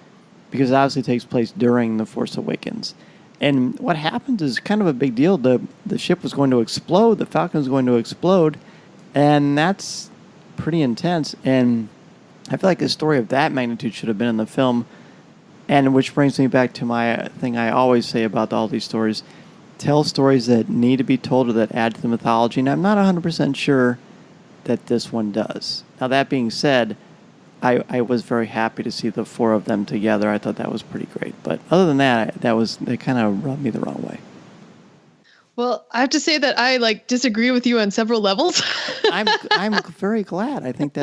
because it obviously takes place during The Force Awakens. And what happens is kind of a big deal. The ship was going to explode. The Falcon was going to explode. And that's pretty intense. And I feel like a story of that magnitude should have been in the film. And which brings me back to my thing I always say about all these stories. Tell stories that need to be told or that add to the mythology. And I'm not 100% sure that this one does. Now, that being said, I was very happy to see the 4 of them together. I thought that was pretty great. But other than that, they kind of rubbed me the wrong way. Well, I have to say that I disagree with you on several levels. I'm very glad. I think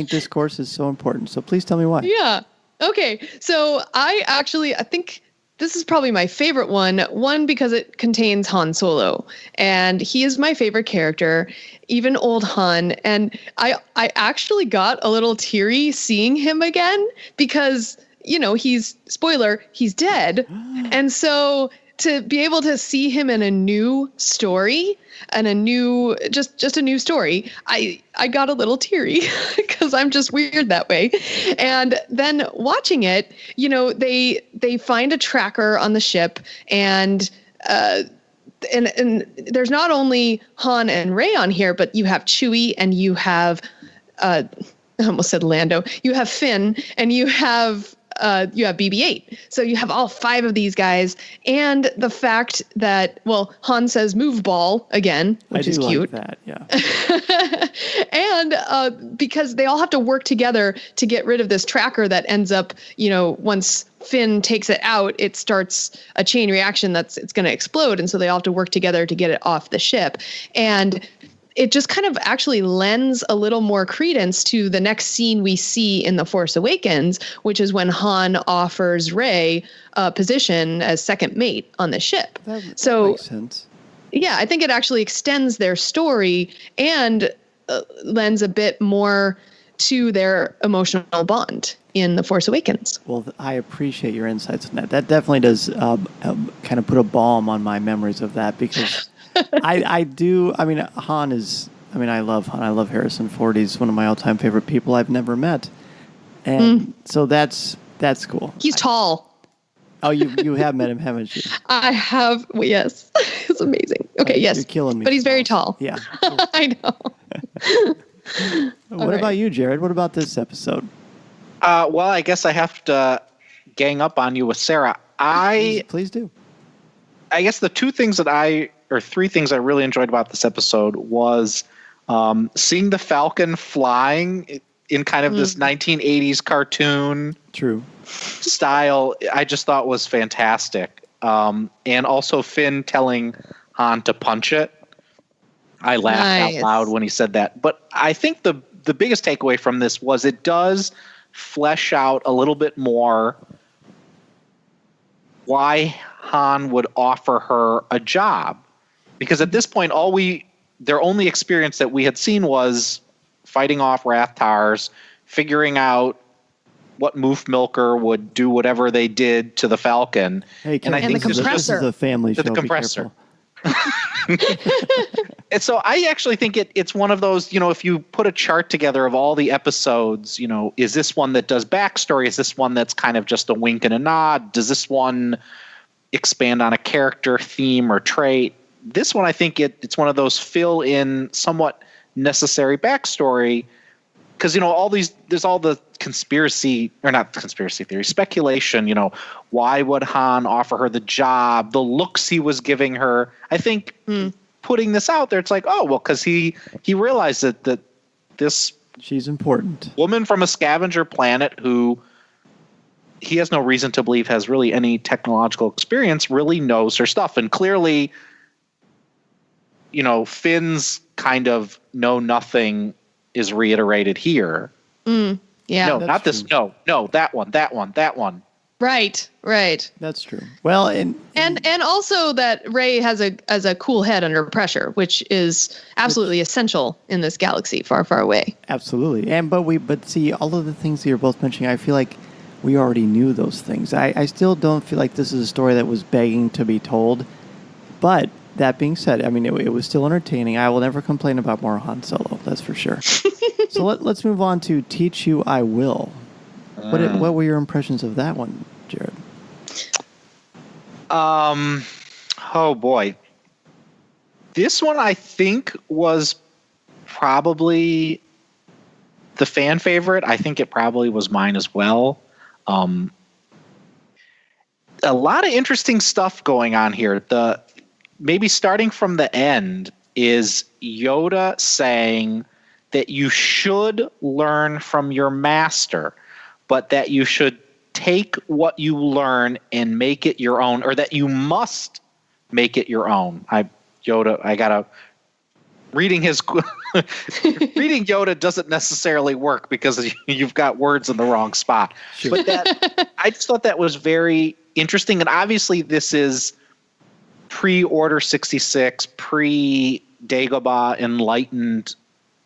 discourse is so important. So please tell me why. Yeah. Okay. So I think this is probably my favorite one. One, because it contains Han Solo, and he is my favorite character, even old Han. And I actually got a little teary seeing him again because, he's dead. And so to be able to see him in a new story and just a new story, I got a little teary because I'm just weird that way. And then watching it, they find a tracker on the ship, and there's not only Han and Rey on here, but you have Chewie and you have I almost said Lando. You have Finn and you have BB-8. So you have all 5 of these guys, and the fact that, Han says "move ball" again, which is cute. Like that, yeah. And because they all have to work together to get rid of this tracker that ends up, once Finn takes it out, it starts a chain reaction it's going to explode, and so they all have to work together to get it off the ship. And it just kind of actually lends a little more credence to the next scene we see in The Force Awakens, which is when Han offers Rey a position as second mate on the ship. That makes sense. Yeah, I think it actually extends their story and lends a bit more to their emotional bond in The Force Awakens. Well, I appreciate your insights on that. That definitely does kind of put a balm on my memories of that, because I mean, Han is I mean, I love Han. I love Harrison Ford. He's one of my all-time favorite people I've never met. And so that's cool. He's tall. Oh, you have met him, haven't you? I have. Well, yes. It's amazing. Okay, yes. You're killing me. But he's very tall. Yeah. I know. What about you, Jared? What about this episode? Well, I guess I have to gang up on you with Sarah. Please do. I guess the three things I really enjoyed about this episode was seeing the Falcon flying in kind of this 1980s cartoon style. I just thought was fantastic. And also Finn telling Han to punch it. I laughed out loud when he said that. But I think the biggest takeaway from this was it does flesh out a little bit more why Han would offer her a job. Because at this point, their only experience that we had seen was fighting off Rathtars, figuring out what Moof Milker would do whatever they did to the Falcon. Hey, and the compressor. This is a family show. The compressor. And so I actually think it's one of those, if you put a chart together of all the episodes, is this one that does backstory? Is this one that's kind of just a wink and a nod? Does this one expand on a character, theme, or trait? This one, I think it's one of those fill in somewhat necessary backstory because, there's all the speculation, why would Han offer her the job, the looks he was giving her. I think putting this out there, it's like, oh, well, because he realized that this she's important woman from a scavenger planet who he has no reason to believe has really any technological experience really knows her stuff. And clearly, Finn's kind of know nothing is reiterated here. Yeah. No, not this. No, that one. Right. That's true. Well, and also that Rey has a cool head under pressure, which is absolutely essential in this galaxy far, far away. Absolutely. But see, all of the things that you're both mentioning, I feel like we already knew those things. I still don't feel like this is a story that was begging to be told. But that being said, I mean, it was still entertaining. I will never complain about more Han Solo. That's for sure. So let's move on to Teach You I Will. What were your impressions of that one, Jared? Oh boy. This one I think was probably the fan favorite. I think it probably was mine as well. A lot of interesting stuff going on here. Maybe starting from the end is Yoda saying that you should learn from your master, but that you should take what you learn and make it your own, or that you must make it your own. Reading Yoda doesn't necessarily work because you've got words in the wrong spot. Sure. But I just thought that was very interesting. And obviously this is pre-Order 66, pre-Dagobah enlightened,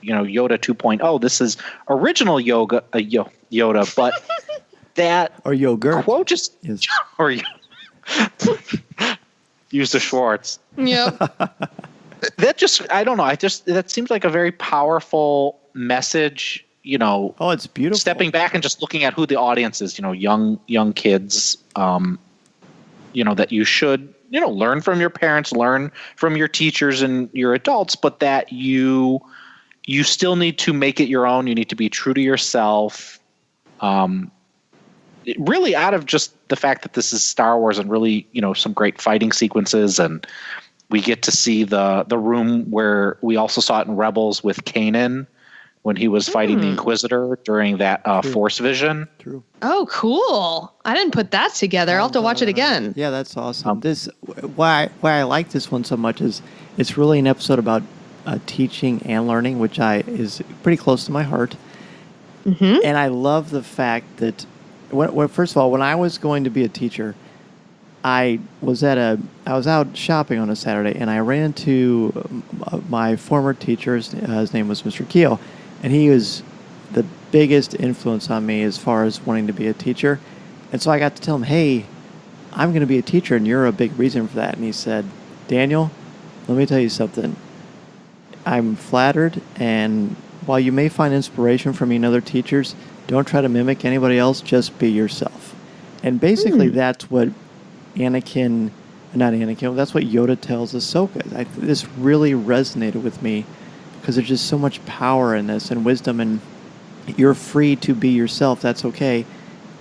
Yoda 2.0. This is original Yoda, but that or yogurt quote just yes. or use the Schwartz. Yep. That just, I don't know. That seems like a very powerful message, Oh, it's beautiful. Stepping back and just looking at who the audience is, young kids, that you should, learn from your parents, learn from your teachers and your adults, but that you still need to make it your own. You need to be true to yourself. Really out of just the fact that this is Star Wars and really, some great fighting sequences, and we get to see the room where we also saw it in Rebels with Kanan when he was fighting the Inquisitor during that Force vision. True. Oh, cool. I didn't put that together. I'll have to watch it again. Yeah, that's awesome. Why I like this one so much is it's really an episode about teaching and learning, which is pretty close to my heart. Mm-hmm. And I love the fact that, first of all, when I was going to be a teacher, I was out shopping on a Saturday, and I ran into my former teacher. His name was Mr. Keel, and he was the biggest influence on me as far as wanting to be a teacher. And so I got to tell him, hey, I'm going to be a teacher, and you're a big reason for that. And he said, Daniel, let me tell you something. I'm flattered, and while you may find inspiration from me and other teachers, don't try to mimic anybody else, just be yourself. And basically that's what that's what Yoda tells Ahsoka. This really resonated with me because there's just so much power in this and wisdom, and you're free to be yourself. That's okay.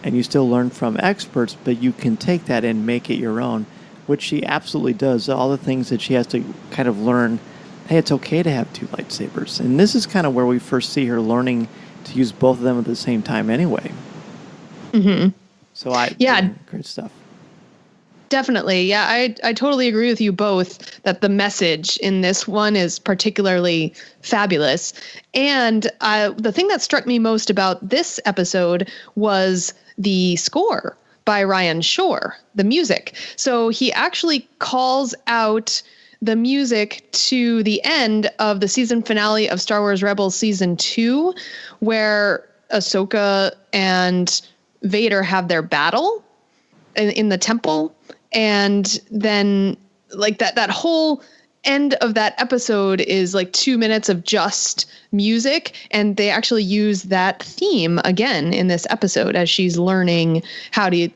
And you still learn from experts, but you can take that and make it your own, which she absolutely does. All the things that she has to kind of learn, hey, it's okay to have two lightsabers. And this is kind of where we first see her learning to use both of them at the same time anyway. Mm-hmm. So great stuff. Definitely. Yeah, I totally agree with you both that the message in this one is particularly fabulous. And the thing that struck me most about this episode was the score by Ryan Shore, the music. So he actually calls out the music to the end of the season finale of Star Wars Rebels Season 2, where Ahsoka and Vader have their battle in the temple. And then like that whole end of that episode is like 2 minutes of just music. And they actually use that theme again in this episode as she's learning how to,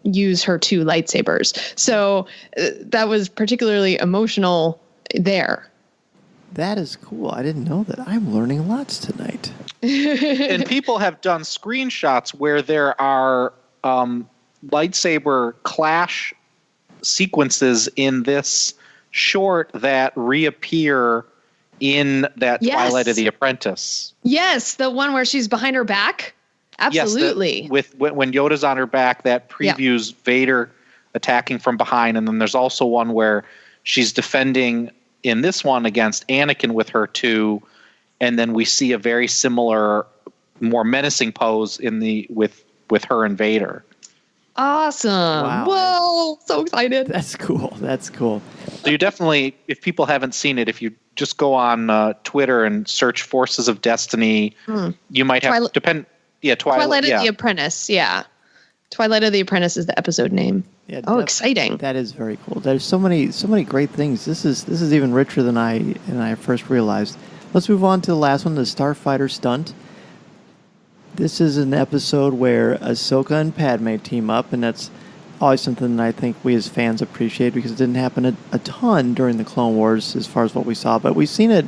use her two lightsabers. So that was particularly emotional there. That is cool. I didn't know that. I'm learning lots tonight. And people have done screenshots where there are lightsaber clash sequences in this short that reappear in that Twilight of the Apprentice. Yes, the one where she's behind her back. Absolutely. Yes, when Yoda's on her back, that previews Vader attacking from behind, and then there's also one where she's defending in this one against Anakin with her two, and then we see a very similar, more menacing pose with her and Vader. Awesome. Wow. Whoa, so excited. That's cool. So you definitely, if people haven't seen it, if you just go on Twitter and search Forces of Destiny, you might have Twilight of the Apprentice. Yeah. Twilight of the Apprentice is the episode name. Yeah, exciting. That is very cool. There's so many great things. This is even richer than I first realized. Let's move on to the last one, the Starfighter stunt. This is an episode where Ahsoka and Padme team up, and that's always something that I think we as fans appreciate because it didn't happen a ton during the Clone Wars as far as what we saw, but we've seen it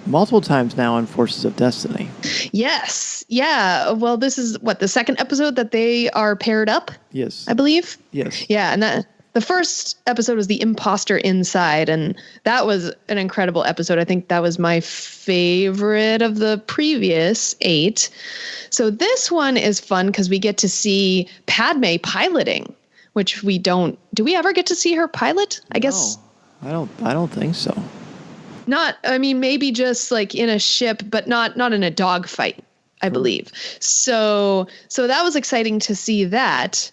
multiple times now in Forces of Destiny. Yes. Yeah. Well, this is the second episode that they are paired up? Yes. I believe? Yes. Yeah, and the first episode was The Imposter Inside, and that was an incredible episode. I think that was my favorite of the previous 8. So this one is fun because we get to see Padme piloting, which we don't. Do we ever get to see her pilot? I guess. I don't think so. Maybe just like in a ship, but not in a dogfight, I believe. So that was exciting to see that.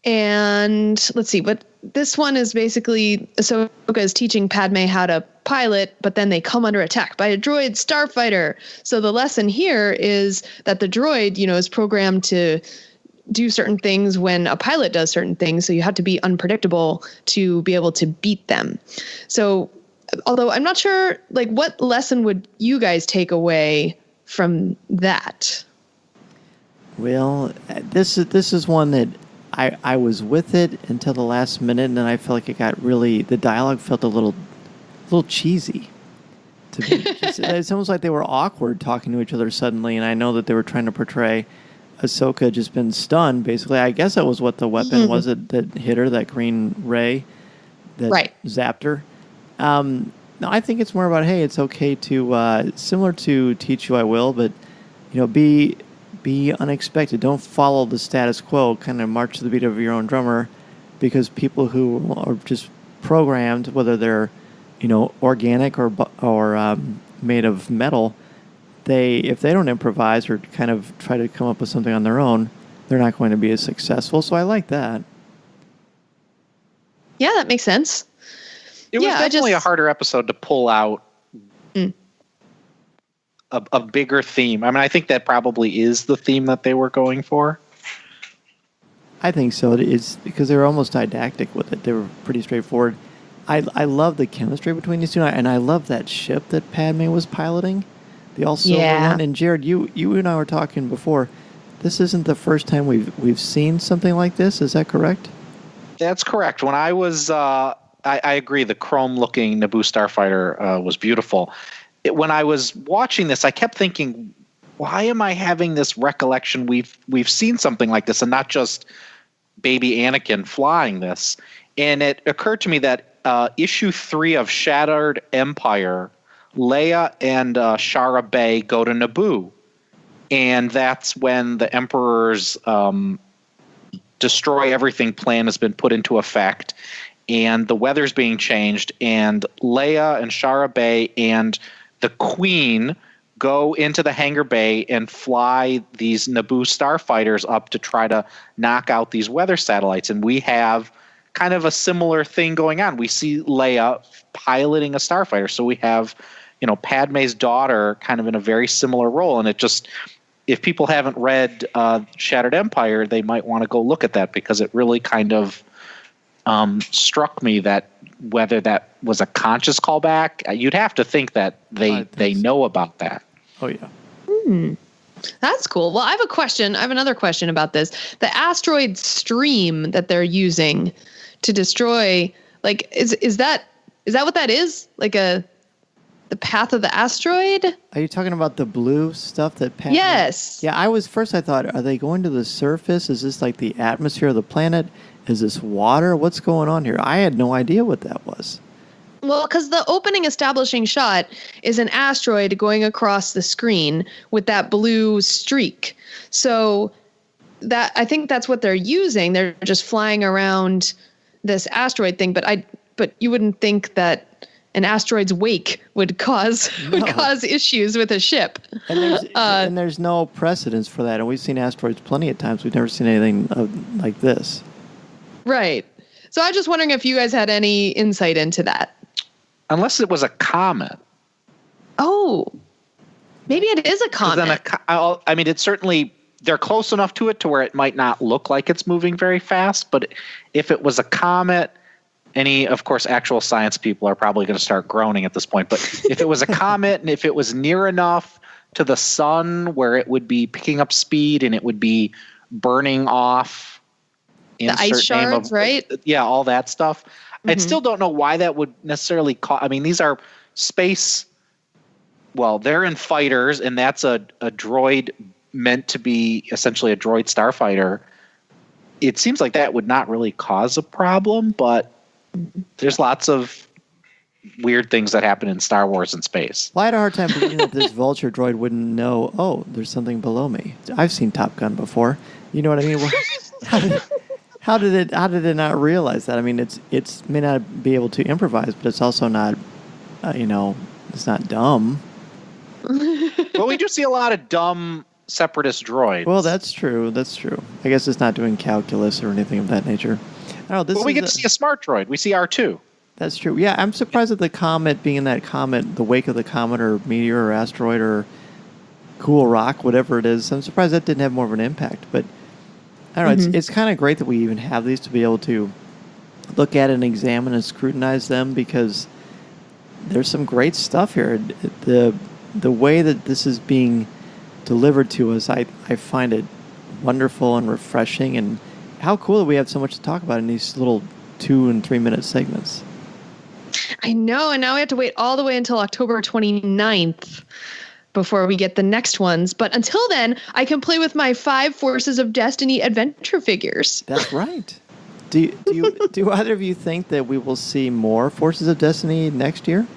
And let's see, but this one is basically Ahsoka is teaching Padme how to pilot, but then they come under attack by a droid starfighter. So the lesson here is that the droid, is programmed to do certain things when a pilot does certain things. So you have to be unpredictable to be able to beat them. So although I'm not sure, what lesson would you guys take away from that? Well, this is one that I was with it until the last minute, and then I felt like it got the dialogue felt a little cheesy. To me, it's almost like they were awkward talking to each other suddenly, and I know that they were trying to portray Ahsoka just been stunned. Basically, I guess that was what the weapon was that hit her, that green ray that zapped her. No, I think it's more about, hey, it's okay to similar to Teach You I Will, but be unexpected. Don't follow the status quo. Kind of march to the beat of your own drummer, because people who are just programmed, whether they're organic or made of metal, if they don't improvise or kind of try to come up with something on their own, they're not going to be as successful. So I like that. Yeah, that makes sense. It was definitely a harder episode to pull out a bigger theme. I think that probably is the theme that they were going for. I think so. It's because they were almost didactic with it. They were pretty straightforward. I love the chemistry between these two, and I love that ship that Padme was piloting, the all silver one. And Jared, you and I were talking before. This isn't the first time we've seen something like this. Is that correct? That's correct. When I was, I agree. The chrome-looking Naboo starfighter was beautiful. When I was watching this, I kept thinking, why am I having this recollection? We've seen something like this, and not just baby Anakin flying this. And it occurred to me that issue 3 of Shattered Empire, Leia and Shara Bey go to Naboo, and that's when the Emperor's destroy everything plan has been put into effect, and the weather's being changed, and Leia and Shara Bey and the Queen go into the hangar bay and fly these Naboo starfighters up to try to knock out these weather satellites. And we have kind of a similar thing going on. We see Leia piloting a starfighter. So we have, Padme's daughter kind of in a very similar role. And it just, if people haven't read Shattered Empire, they might want to go look at that, because it really kind of struck me that whether that was a conscious callback, you'd have to think that they know about that. Oh, yeah. That's cool. Well, I have another question about this. The asteroid stream that they're using to destroy, like, is that what that is? Like the path of the asteroid? Are you talking about the blue stuff that Padme? Yes. Yeah, I thought, are they going to the surface? Is this like the atmosphere of the planet? Is this water? What's going on here? I had no idea what that was. Well, because the opening establishing shot is an asteroid going across the screen with that blue streak. So that, I think that's what they're using. They're just flying around this asteroid thing. But you wouldn't think that an asteroid's wake would cause issues with a ship. And there's no precedence for that. And we've seen asteroids plenty of times. We've never seen anything like this. Right. So I was just wondering if you guys had any insight into that. Unless it was a comet. Oh, maybe it is a comet. Then it's certainly, they're close enough to it to where it might not look like it's moving very fast. But if it was a comet, of course, actual science people are probably going to start groaning at this point. But if it was a comet, and if it was near enough to the sun where it would be picking up speed and it would be burning off the ice shards, right? Yeah, all that stuff. I still don't know why that would necessarily these are space. Well, they're in fighters, and that's a droid meant to be essentially a droid starfighter. It seems like that would not really cause a problem, but there's lots of weird things that happen in Star Wars in space. Well, I had a hard time believing that this vulture droid wouldn't know, oh, there's something below me. I've seen Top Gun before. You know what I mean? Well, How did it not realize that? I mean, it's may not be able to improvise, but it's also not, it's not dumb. Well, we do see a lot of dumb separatist droids. Well, that's true. I guess it's not doing calculus or anything of that nature. We get to see a smart droid. We see R2. That's true. Yeah, I'm surprised that the comet, being in that comet, the wake of the comet or meteor or asteroid or cool rock, whatever it is, I'm surprised that didn't have more of an impact, but I don't know. It's kind of great that we even have these to be able to look at and examine and scrutinize them, because there's some great stuff here. The way that this is being delivered to us, I find it wonderful and refreshing, and how cool that we have so much to talk about in these little 2 and 3 minute segments. I know, and now we have to wait all the way until October 29th. Before we get the next ones. But until then, I can play with my 5 Forces of Destiny adventure figures. That's right. Do either of you think that we will see more Forces of Destiny next year?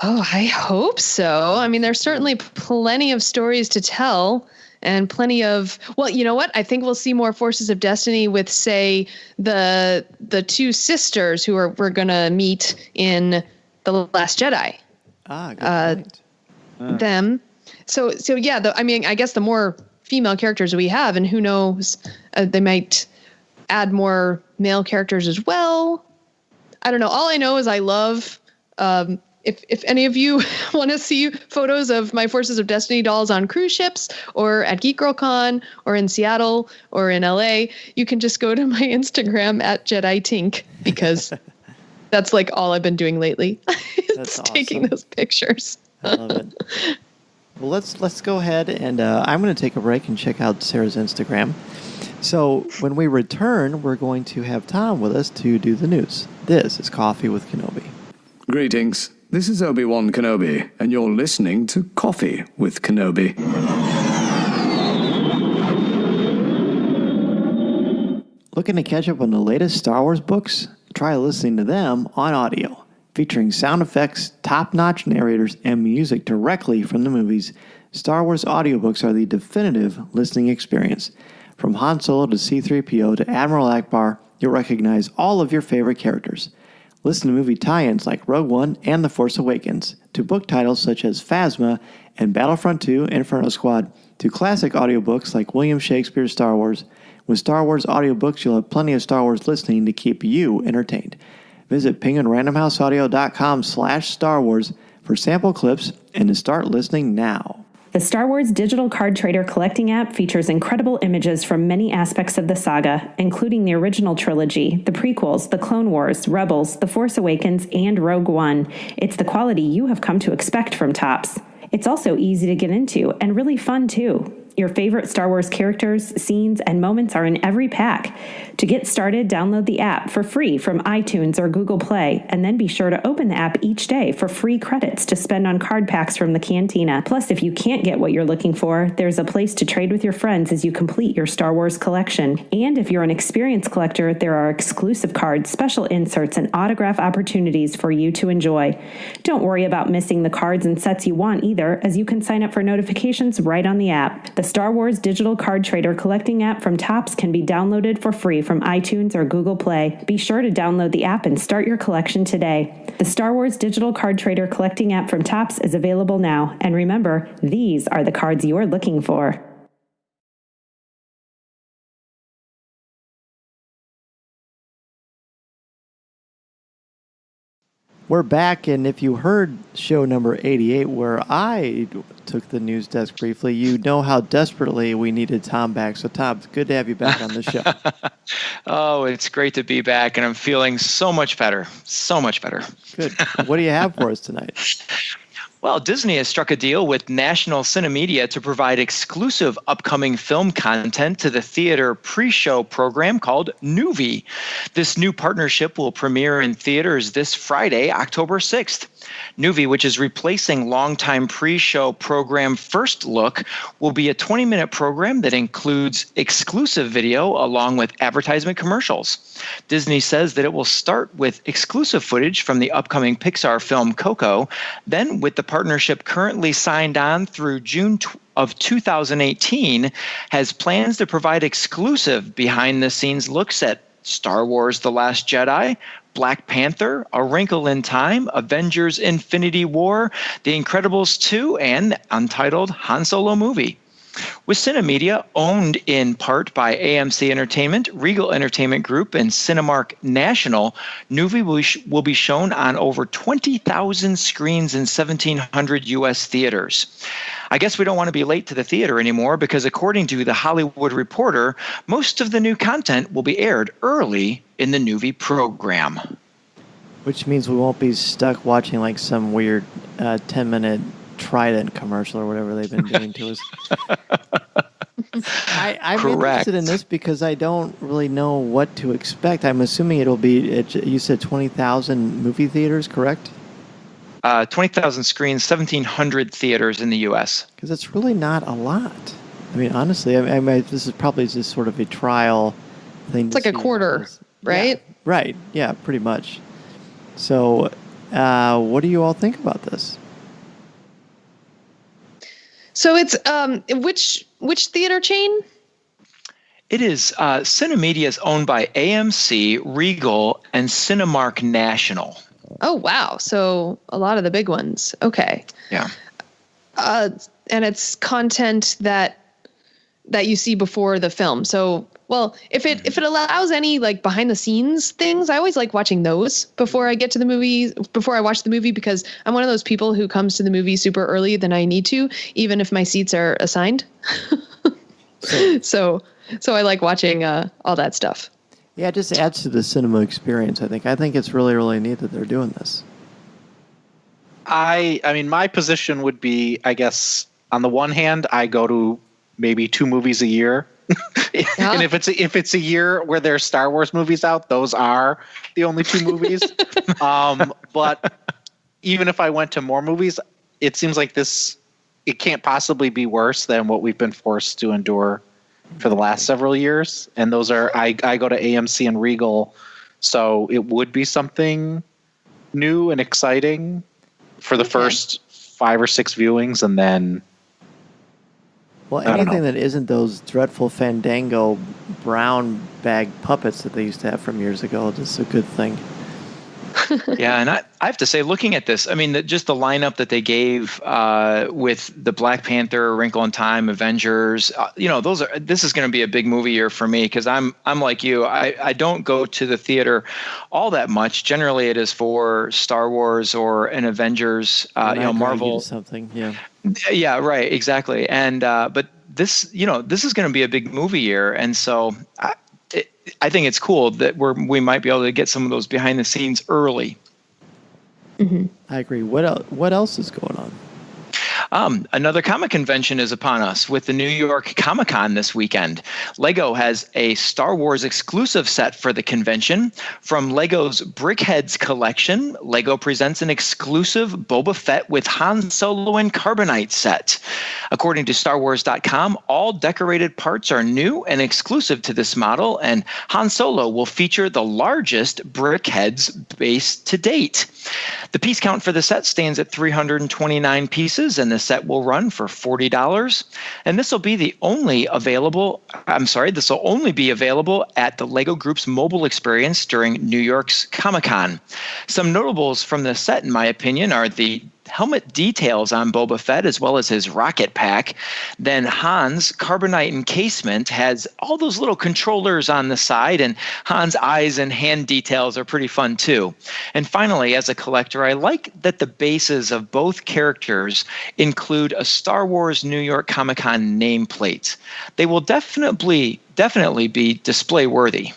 Oh, I hope so. I mean, there's certainly plenty of stories to tell, and plenty of, well, you know what? I think we'll see more Forces of Destiny with, say, the 2 sisters who we're going to meet in The Last Jedi. Good point. Them. So yeah, I guess the more female characters we have, and who knows, they might add more male characters as well. I don't know. All I know is I love if any of you want to see photos of my Forces of Destiny dolls on cruise ships or at Geek Girl Con or in Seattle or in LA, you can just go to my Instagram at Jedi Tink, because that's like all I've been doing lately. It's taking those pictures. I love it. Well, let's go ahead and I'm going to take a break and check out Sarah's Instagram. So when we return, we're going to have Tom with us to do the news. This is Coffee with Kenobi. Greetings. This is Obi-Wan Kenobi, and you're listening to Coffee with Kenobi. Looking to catch up on the latest Star Wars books? Try listening to them on audio, featuring sound effects, top-notch narrators, and music directly from the movies. Star Wars audiobooks are the definitive listening experience. From Han Solo to C-3PO to Admiral Akbar, you'll recognize all of your favorite characters. Listen to movie tie-ins like Rogue One and The Force Awakens, to book titles such as Phasma and Battlefront 2 Inferno Squad, to classic audiobooks like William Shakespeare's Star Wars. With Star Wars audiobooks, you'll have plenty of Star Wars listening to keep you entertained. Visit penguinrandomhouseaudio.com/Star Wars for sample clips and to start listening now. The Star Wars Digital Card Trader Collecting app features incredible images from many aspects of the saga, including the original trilogy, the prequels, the Clone Wars, Rebels, The Force Awakens, and Rogue One. It's the quality you have come to expect from Topps. It's also easy to get into and really fun, too. Your favorite Star Wars characters, scenes, and moments are in every pack. To get started, download the app for free from iTunes or Google Play, and then be sure to open the app each day for free credits to spend on card packs from the Cantina. Plus, if you can't get what you're looking for, there's a place to trade with your friends as you complete your Star Wars collection. And if you're an experienced collector, there are exclusive cards, special inserts, and autograph opportunities for you to enjoy. Don't worry about missing the cards and sets you want either, as you can sign up for notifications right on the app. The Star Wars Digital Card Trader Collecting app from Topps can be downloaded for free from iTunes or Google Play. Be sure to download the app and start your collection today. The Star Wars Digital Card Trader Collecting app from Topps is available now. And remember, these are the cards you're looking for. We're back, and if you heard show number 88, where I took the news desk briefly, you know how desperately we needed Tom back. So, Tom, it's good to have you back on the show. Oh, it's great to be back, and I'm feeling so much better. So much better. Good. What do you have for us tonight? Well, Disney has struck a deal with National Cinemedia to provide exclusive upcoming film content to the theater pre-show program called Noovie. This new partnership will premiere in theaters this Friday, October 6th. Noovie, which is replacing longtime pre-show program First Look, will be a 20-minute program that includes exclusive video along with advertisement commercials. Disney says that it will start with exclusive footage from the upcoming Pixar film Coco, then with the partnership currently signed on through June of 2018, has plans to provide exclusive behind-the-scenes looks at Star Wars The Last Jedi, Black Panther, A Wrinkle in Time, Avengers Infinity War, The Incredibles 2, and the untitled Han Solo movie. With Cinemedia, owned in part by AMC Entertainment, Regal Entertainment Group, and Cinemark National, Noovie will be shown on over 20,000 screens in 1,700 U.S. theaters. I guess we don't want to be late to the theater anymore because according to The Hollywood Reporter, most of the new content will be aired early in the Noovie program. Which means we won't be stuck watching like some weird 10-minute Trident commercial or whatever they've been doing to us. I'm interested in this because I don't really know what to expect. I'm assuming it'll be, you said 20,000 movie theaters, correct? 20,000 screens, 1,700 theaters in the U.S. Because it's really not a lot. I mean, honestly, I mean, this is probably just sort of a trial thing. It's like a quarter, right? Yeah, right. Yeah, pretty much. So, what do you all think about this? So it's which theater chain? It is Cinemedia is owned by AMC, Regal, and Cinemark National. Oh, wow. So a lot of the big ones. Okay. Yeah. And it's content that that you see before the film. So, well, if it allows any like behind the scenes things, I always like watching those before I get to the movie, before I watch the movie, because I'm one of those people who comes to the movie super early than I need to, even if my seats are assigned. So I like watching all that stuff. Yeah, it just adds to the cinema experience, I think. I think it's really, really neat that they're doing this. I mean, my position would be, I guess, on the one hand, I go to maybe 2 movies a year. Yeah. And if it's a year where there's Star Wars movies out, those are the only 2 movies. But even if I went to more movies, it seems like it can't possibly be worse than what we've been forced to endure for the last several years. And those are, I go to AMC and Regal, so it would be something new and exciting for the first 5 or 6 viewings, and then well, anything that isn't those dreadful Fandango brown bag puppets that they used to have from years ago is a good thing. Yeah, and I have to say, looking at this, I mean, just the lineup that they gave with the Black Panther, Wrinkle in Time, Avengers, this is going to be a big movie year for me, because I'm like you. I don't go to the theater all that much. Generally, it is for Star Wars or an Avengers, Marvel. Something, yeah. Yeah, right, exactly. And but this is going to be a big movie year, and so I think it's cool that we might be able to get some of those behind the scenes early. Mm-hmm. I agree. What else is going on? Another comic convention is upon us with the New York Comic-Con this weekend. LEGO has a Star Wars exclusive set for the convention. From LEGO's Brickheads collection, LEGO presents an exclusive Boba Fett with Han Solo and Carbonite set. According to StarWars.com, all decorated parts are new and exclusive to this model, and Han Solo will feature the largest Brickheads base to date. The piece count for the set stands at 329 pieces, and the set will run for $40. And this will only be available at the LEGO Group's mobile experience during New York's Comic-Con. Some notables from the set, in my opinion, are the helmet details on Boba Fett as well as his rocket pack. Then Han's carbonite encasement has all those little controllers on the side, and Han's eyes and hand details are pretty fun too. And finally, as a collector, I like that the bases of both characters include a Star Wars New York Comic-Con nameplate. They will definitely be display worthy.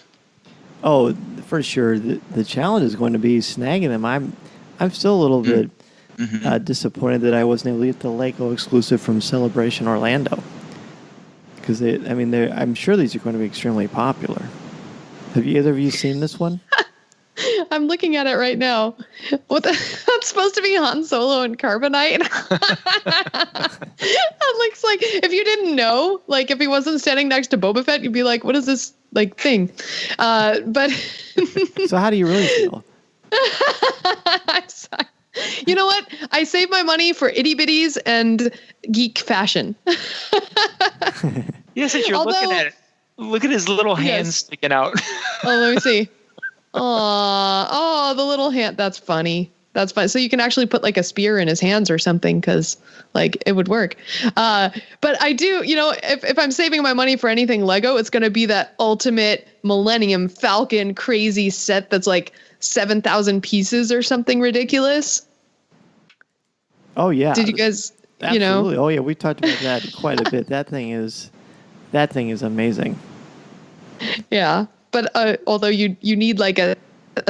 Oh, for sure. The challenge is going to be snagging them. I'm still a little bit disappointed that I wasn't able to get the LEGO exclusive from Celebration Orlando, because I'm sure these are going to be extremely popular. Have either of you seen this one? I'm looking at it right now. That's supposed to be Han Solo and Carbonite. That looks like, if you didn't know, like if he wasn't standing next to Boba Fett, you'd be like, what is this like thing? But so how do you really feel? I'm sorry. You know what? I save my money for itty bitties and geek fashion. Yes, if you're looking at it, look at his little hands sticking out. Oh, let me see. Oh, the little hand. That's funny. That's fun. So you can actually put like a spear in his hands or something, because like it would work. But I do, if I'm saving my money for anything Lego, it's going to be that ultimate Millennium Falcon crazy set that's like 7,000 pieces or something ridiculous. Oh yeah. Did you guys, Absolutely. Oh yeah, we talked about that quite a bit. That thing is amazing. Yeah. But although you need like a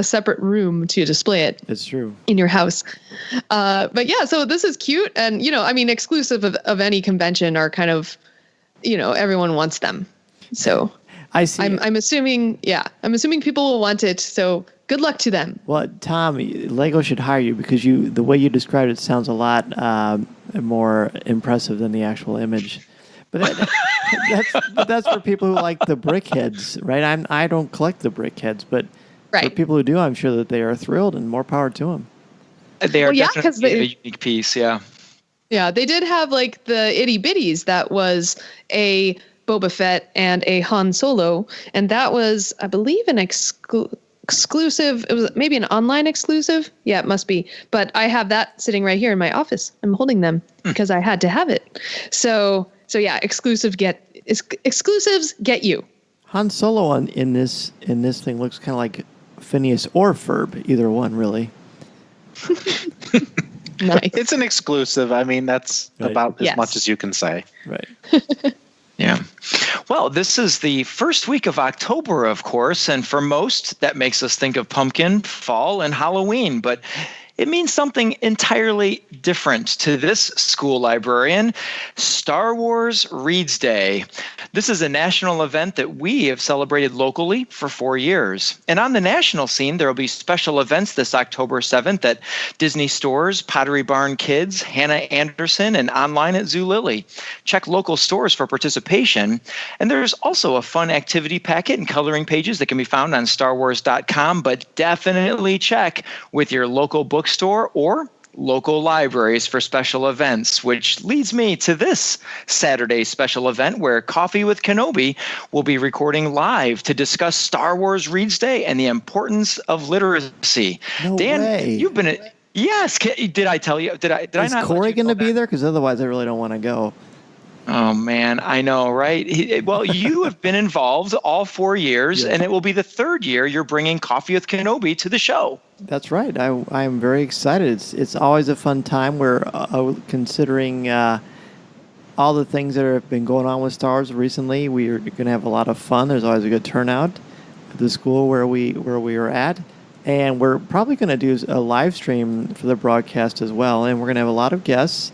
separate room to display it. It's true. In your house. But yeah, so this is cute. And, exclusive of any convention are kind of, everyone wants them. So I see. I'm assuming people will want it. So good luck to them. Well, Tom, LEGO should hire you, because the way you described it sounds a lot more impressive than the actual image. But that's for people who like the brickheads, right? I don't collect the brickheads, but for people who do, I'm sure that they are thrilled, and more power to them. They are definitely a unique piece, yeah. Yeah, they did have like the itty bitties. That was a Boba Fett and a Han Solo, and that was, I believe, an exclusive. It was maybe an online exclusive. Yeah, it must be. But I have that sitting right here in my office. I'm holding them because I had to have it. So yeah, exclusives get you. Han Solo in this thing looks kind of like Phineas or Ferb, either one, really. Nice. It's an exclusive. I mean, that's right. about as much as you can say. Right. Yeah. Well, this is the first week of October, of course, and for most, that makes us think of pumpkin, fall, and Halloween, but it means something entirely different to this school librarian, Star Wars Reads Day. This is a national event that we have celebrated locally for 4 years. And on the national scene, there will be special events this October 7th at Disney stores, Pottery Barn Kids, Hannah Anderson, and online at Zulily. Check local stores for participation. And there's also a fun activity packet and coloring pages that can be found on starwars.com, but definitely check with your local bookstore or local libraries for special events, which leads me to this Saturday special event where Coffee with Kenobi will be recording live to discuss Star Wars Reads Day and the importance of literacy. No Dan, way. you've been at... Yes, did I tell you? Did I Is not? Corey going to be there? Because otherwise I really don't want to go. Oh, man, I know, right? Well, you have been involved all 4 years, and it will be the third year you're bringing Coffee with Kenobi to the show. That's right. I am very excited. It's always a fun time. We're considering all the things that have been going on with Star Wars recently. We are going to have a lot of fun. There's always a good turnout at the school where we are at. And we're probably going to do a live stream for the broadcast as well. And we're going to have a lot of guests.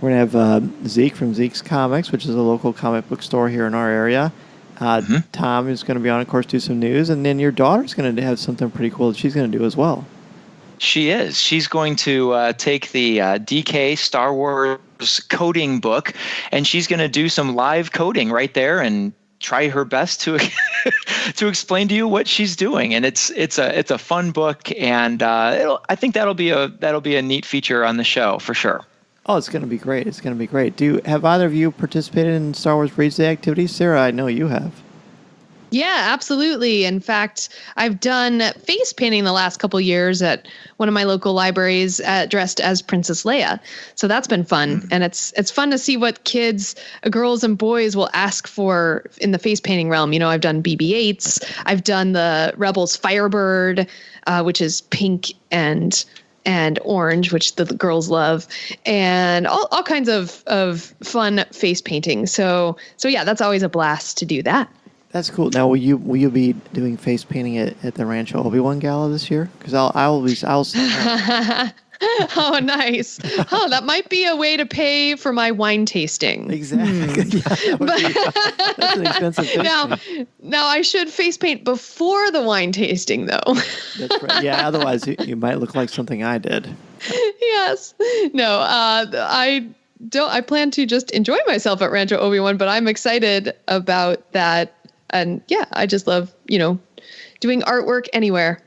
We're going to have Zeke from Zeke's Comics, which is a local comic book store here in our area. Tom is going to be on, of course, do some news. And then your daughter's going to have something pretty cool that she's going to do as well. She is. She's going to take the DK Star Wars coding book, and she's going to do some live coding right there and try her best to to explain to you what she's doing. And it's a fun book, and I think that'll be a neat feature on the show for sure. Oh, it's going to be great. It's going to be great. Have either of you participated in Star Wars Reads Day activities? Sarah, I know you have. Yeah, absolutely. In fact, I've done face painting the last couple years at one of my local libraries dressed as Princess Leia. So that's been fun. And it's fun to see what kids, girls and boys will ask for in the face painting realm. You know, I've done BB-8s. I've done the Rebels Firebird, which is pink and orange, which the girls love, and all kinds of fun face painting. So yeah, that's always a blast to do that. That's cool. Now, will you be doing face painting at the Rancho Obi-Wan Gala this year? Because I'll Oh, nice. Oh, that might be a way to pay for my wine tasting. Exactly. That's an expensive face paint. Now I should face paint before the wine tasting, though. That's right. Yeah, otherwise you might look like something I did. Yes. No, I plan to just enjoy myself at Rancho Obi-Wan, but I'm excited about that. And yeah, I just love, doing artwork anywhere.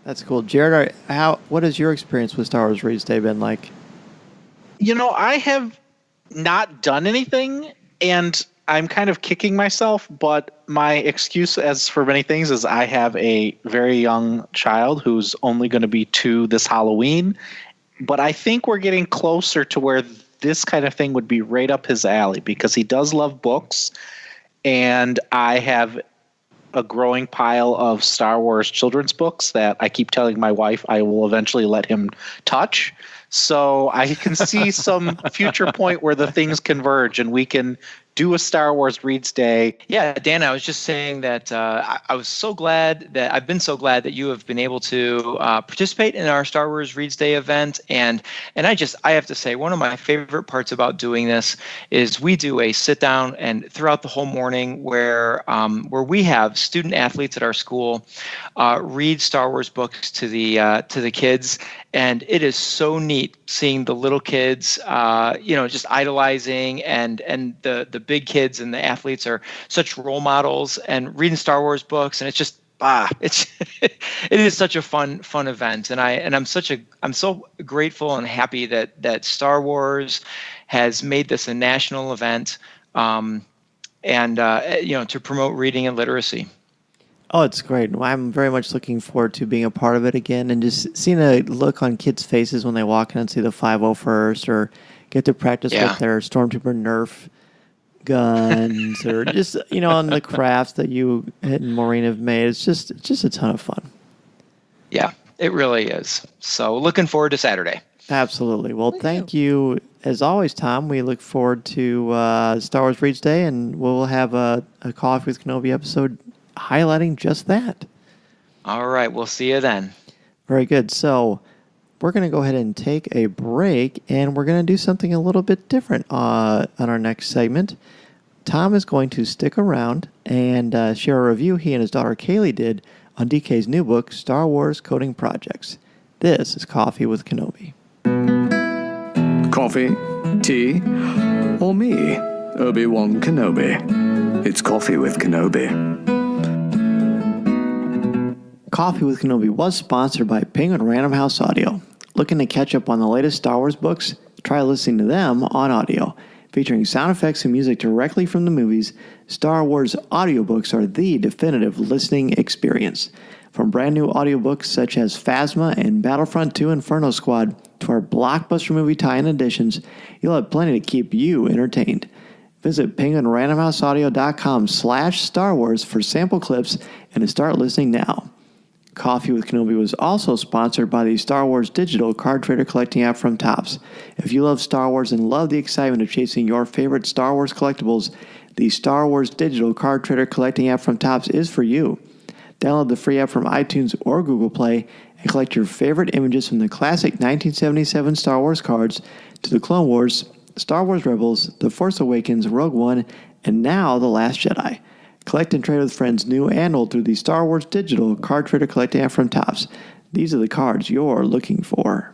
That's cool. Jared, what has your experience with Star Wars Reads Day been like? I have not done anything, and I'm kind of kicking myself, but my excuse, as for many things, is I have a very young child who's only going to be 2 this Halloween. But I think we're getting closer to where this kind of thing would be right up his alley, because he does love books, and I have a growing pile of Star Wars children's books that I keep telling my wife I will eventually let him touch. So I can see some future point where the things converge and we can do a Star Wars Reads Day. Yeah, Dan, I was just saying that I've been so glad that you have been able to participate in our Star Wars Reads Day event. And I have to say, one of my favorite parts about doing this is we do a sit down and throughout the whole morning where we have student athletes at our school read Star Wars books to the kids. And it is so neat seeing the little kids, just idolizing, and the big kids and the athletes are such role models and reading Star Wars books, and it's just it is such a fun event, and I'm so grateful and happy that Star Wars has made this a national event, to promote reading and literacy. Oh, it's great. I'm very much looking forward to being a part of it again and just seeing a look on kids' faces when they walk in and see the 501st or get to practice with their Stormtrooper Nerf guns or just, on the crafts that you and Maureen have made. It's just a ton of fun. Yeah, it really is. So looking forward to Saturday. Absolutely. Well, thank you. As always, Tom, we look forward to Star Wars Reads Day, and we'll have a Coffee with Kenobi episode highlighting just that. All right. We'll see you then. Very good. So we're going to go ahead and take a break, and we're going to do something a little bit different on our next segment. Tom is going to stick around and share a review he and his daughter Kayleigh did on DK's new book, Star Wars Coding Projects. This is Coffee with Kenobi. Coffee? Tea? Or me, Obi-Wan Kenobi? It's Coffee with Kenobi. Coffee with Kenobi was sponsored by Penguin Random House Audio. Looking to catch up on the latest Star Wars books? Try listening to them on audio. Featuring sound effects and music directly from the movies, Star Wars audiobooks are the definitive listening experience. From brand new audiobooks such as Phasma and Battlefront 2 Inferno Squad to our blockbuster movie tie-in editions, you'll have plenty to keep you entertained. Visit penguinrandomhouseaudio.com/Star Wars for sample clips and to start listening now. Coffee with Kenobi was also sponsored by the Star Wars Digital Card Trader Collecting app from Topps. If you love Star Wars and love the excitement of chasing your favorite Star Wars collectibles, the Star Wars Digital Card Trader Collecting app from Topps is for you. Download the free app from iTunes or Google Play and collect your favorite images from the classic 1977 Star Wars cards to the Clone Wars, Star Wars Rebels, The Force Awakens, Rogue One, and now The Last Jedi. Collect and trade with friends new and old through the Star Wars Digital Card Trader Collecting app from Topps. These are the cards you're looking for.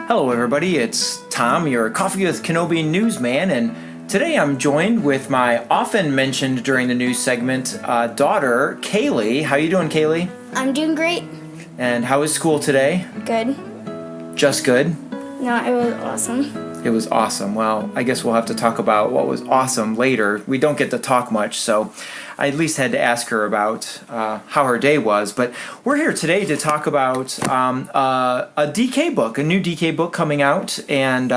Hello, everybody. It's Tom, your Coffee with Kenobi newsman, and today I'm joined with my often mentioned during the news segment daughter, Kayleigh. How you doing, Kayleigh? I'm doing great. And how was school today? Good. Just good? No, it was awesome. It was awesome. Well, I guess we'll have to talk about what was awesome later. We don't get to talk much, so I at least had to ask her about how her day was. But we're here today to talk about a DK book, a new DK book coming out, and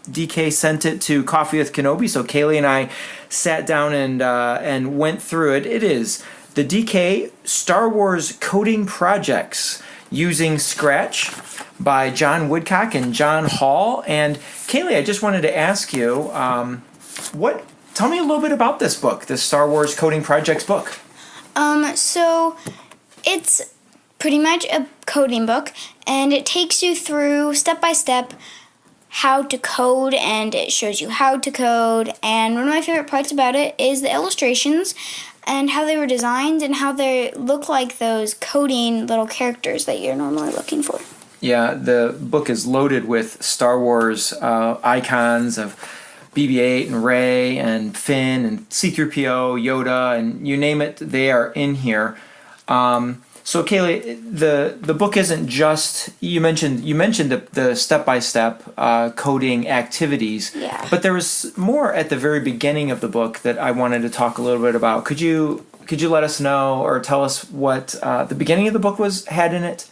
DK sent it to Coffee with Kenobi, so Kayleigh and I sat down and went through it. It is the DK Star Wars Coding Projects Using Scratch by John Woodcock and John Hall. And Kayleigh, I just wanted to ask you, tell me a little bit about this book, this Star Wars Coding Projects book. So it's pretty much a coding book, and it takes you through step by step how to code, and it shows you how to code. And one of my favorite parts about it is the illustrations and how they were designed and how they look like those coding little characters that you're normally looking for. Yeah, the book is loaded with Star Wars icons of BB-8 and Rey and Finn and C-3PO, Yoda, and you name it, they are in here. So Kayleigh, the book isn't just you mentioned the step-by-step coding activities, yeah. But there was more at the very beginning of the book that I wanted to talk a little bit about. Could you let us know or tell us what the beginning of the book had in it?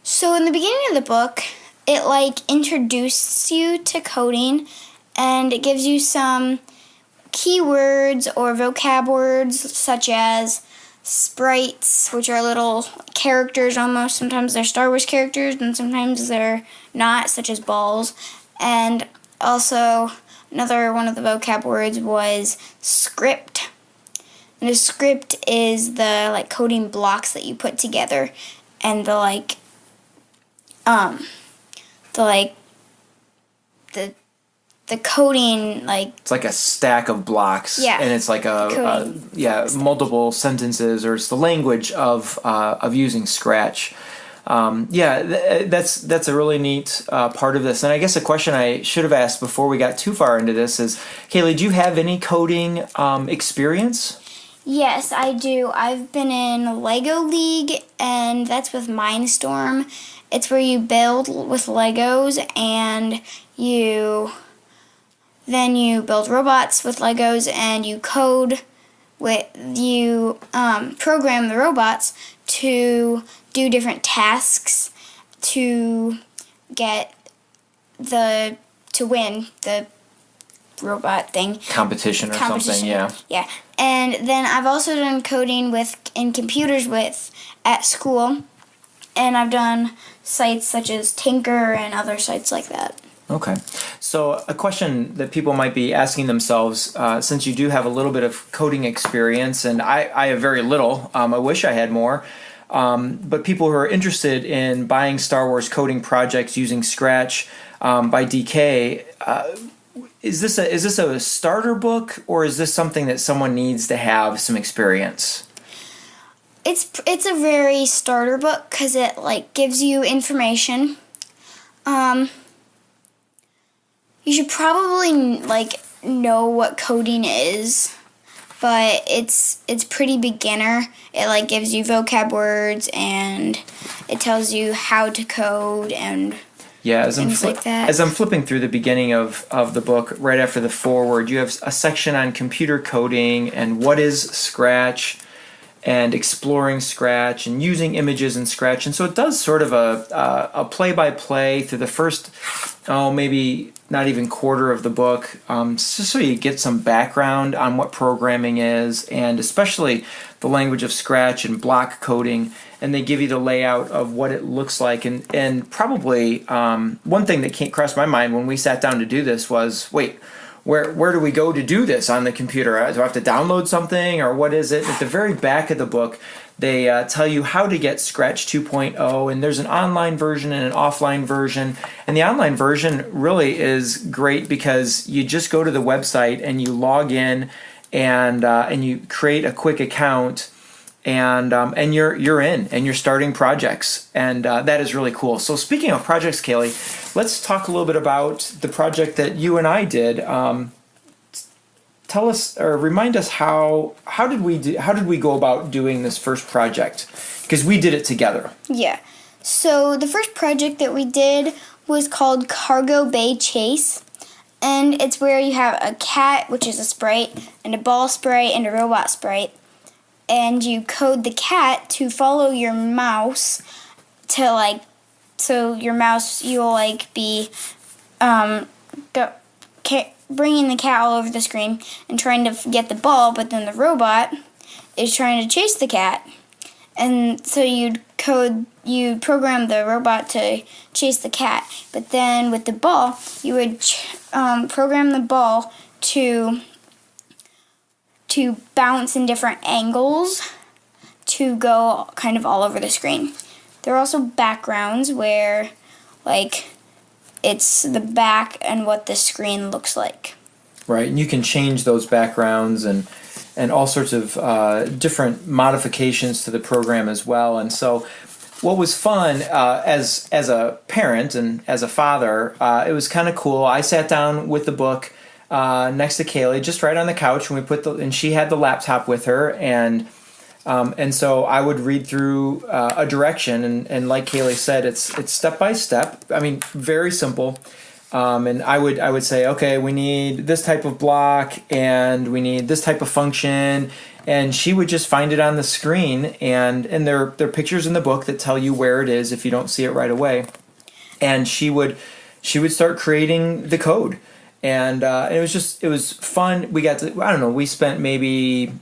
So in the beginning of the book, it introduces you to coding, and it gives you some keywords or vocab words such as sprites, which are little characters almost. Sometimes they're Star Wars characters and sometimes they're not, such as balls. And also another one of the vocab words was script. And a script is the coding blocks that you put together, and the coding, it's like a stack of blocks, yeah, and it's like multiple sentences, or it's the language of using Scratch. That's a really neat part of this. And I guess a question I should have asked before we got too far into this is, Kayleigh, do you have any coding experience? Yes, I do. I've been in Lego League, and that's with Mindstorm. It's where you build with Legos, and Then you build robots with Legos, and you program the robots to do different tasks to win the robot thing. Competition or something, yeah. Yeah. And then I've also done coding in computers at school, and I've done sites such as Tinker and other sites like that. Okay. So a question that people might be asking themselves, since you do have a little bit of coding experience, and I have very little, I wish I had more, but people who are interested in buying Star Wars coding projects using Scratch by DK, is this a starter book, or is this something that someone needs to have some experience? It's a very starter book because it gives you information. You should probably know what coding is, but it's pretty beginner. It gives you vocab words, and it tells you how to code and things like that. As I'm flipping through the beginning of the book, right after the foreword, you have a section on computer coding and what is Scratch, and exploring Scratch and using images in Scratch. And so it does sort of a play-by-play through the first, maybe not even quarter of the book, just so you get some background on what programming is, and especially the language of Scratch and block coding. And they give you the layout of what it looks like. And probably one thing that came across my mind when we sat down to do this was, wait, where do we go to do this on the computer? Do I have to download something, or what is it? At the very back of the book, they tell you how to get Scratch 2.0, and there's an online version and an offline version. And the online version really is great because you just go to the website and you log in and you create a quick account, and you're in and you're starting projects, and that is really cool. So speaking of projects, Kayleigh, let's talk a little bit about the project that you and I did. Tell us, or remind us, how did we go about doing this first project? Because we did it together. Yeah. So the first project that we did was called Cargo Bay Chase, and it's where you have a cat, which is a sprite, and a ball sprite, and a robot sprite, and you code the cat to follow your mouse to so your mouse, you'll be bringing the cat all over the screen and trying to get the ball, but then the robot is trying to chase the cat. And so you'd program the robot to chase the cat, but then with the ball, you would program the ball to bounce in different angles to go kind of all over the screen. There are also backgrounds where, it's the back and what the screen looks like. Right, and you can change those backgrounds and all sorts of different modifications to the program as well. And so what was fun as a parent and as a father, it was kind of cool. I sat down with the book next to Kayleigh, just right on the couch, and she had the laptop with her, and so I would read through a direction, and like Kayleigh said, it's step by step. I mean, very simple. And I would say, okay, we need this type of block, and we need this type of function, and she would just find it on the screen, and there are pictures in the book that tell you where it is if you don't see it right away, and she would start creating the code, and it was fun. We spent maybe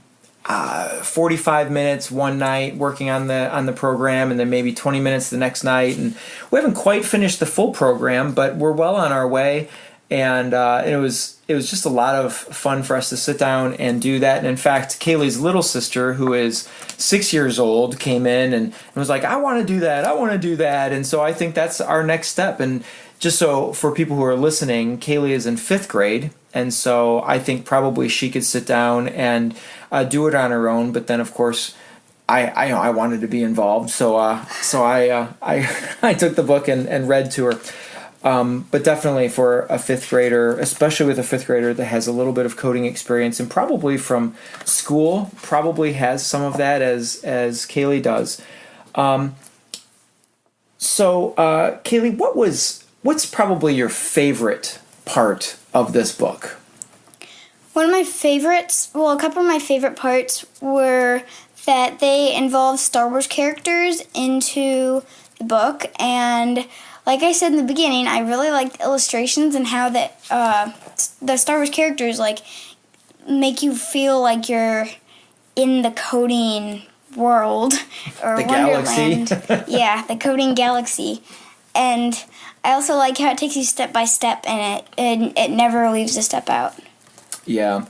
45 minutes one night working on the program, and then maybe 20 minutes the next night, and we haven't quite finished the full program, but we're well on our way. And it was just a lot of fun for us to sit down and do that. And in fact, Kayleigh's little sister, who is 6 years old, came in and was like, I want to do that. And so I think that's our next step. And just so for people who are listening, Kayleigh is in 5th grade. And so I think probably she could sit down and do it on her own. But then, of course, I wanted to be involved. So I took the book and read to her. But definitely for a 5th grader, especially with a 5th grader that has a little bit of coding experience and probably from school, probably has some of that as Kayleigh does. So Kayleigh, what's probably your favorite part of this book? One of my favorites, well, a couple of my favorite parts were that they involved Star Wars characters into the book. And like I said in the beginning, I really liked illustrations and how that the Star Wars characters like make you feel like you're in the coding world or the Wonderland. galaxy. Yeah, the coding galaxy. And I also like how it takes you step by step and it never leaves a step out. Yeah.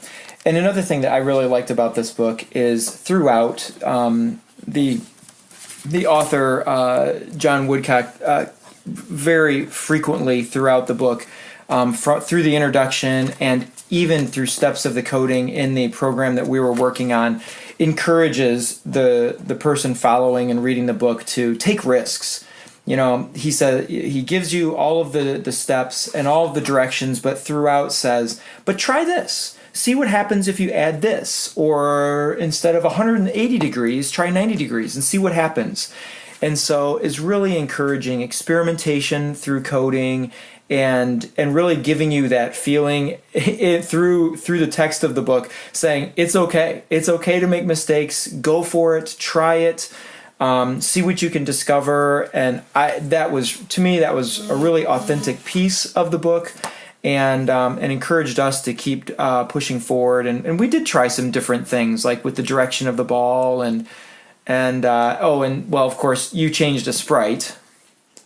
And another thing that I really liked about this book is throughout the author, John Woodcock, very frequently throughout the book, through the introduction and even through steps of the coding in the program that we were working on, encourages the person following and reading the book to take risks. You know, he said he gives you all of the steps and all of the directions, but throughout says, but try this. See what happens if you add this. Or instead of 180 degrees, try 90 degrees and see what happens. And so it's really encouraging experimentation through coding and really giving you that feeling through the text of the book, saying it's okay. It's okay to make mistakes. Go for it. Try it. See what you can discover. And that was a really authentic piece of the book. And encouraged us to keep pushing forward. And we did try some different things, like with the direction of the ball, and of course, you changed a sprite.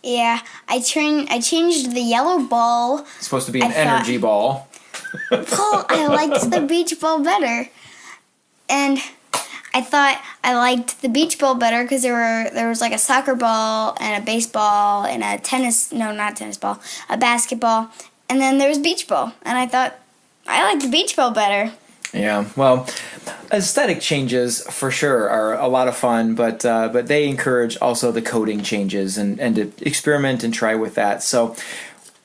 Yeah, I changed the yellow ball. It's supposed to be an energy ball. Well, I liked the beach ball better, and I thought I liked the beach ball better because there was like a soccer ball and a baseball and a a basketball. And then there was beach ball, and I thought I liked the beach ball better. Yeah, well, aesthetic changes for sure are a lot of fun, but they encourage also the coding changes and to experiment and try with that. So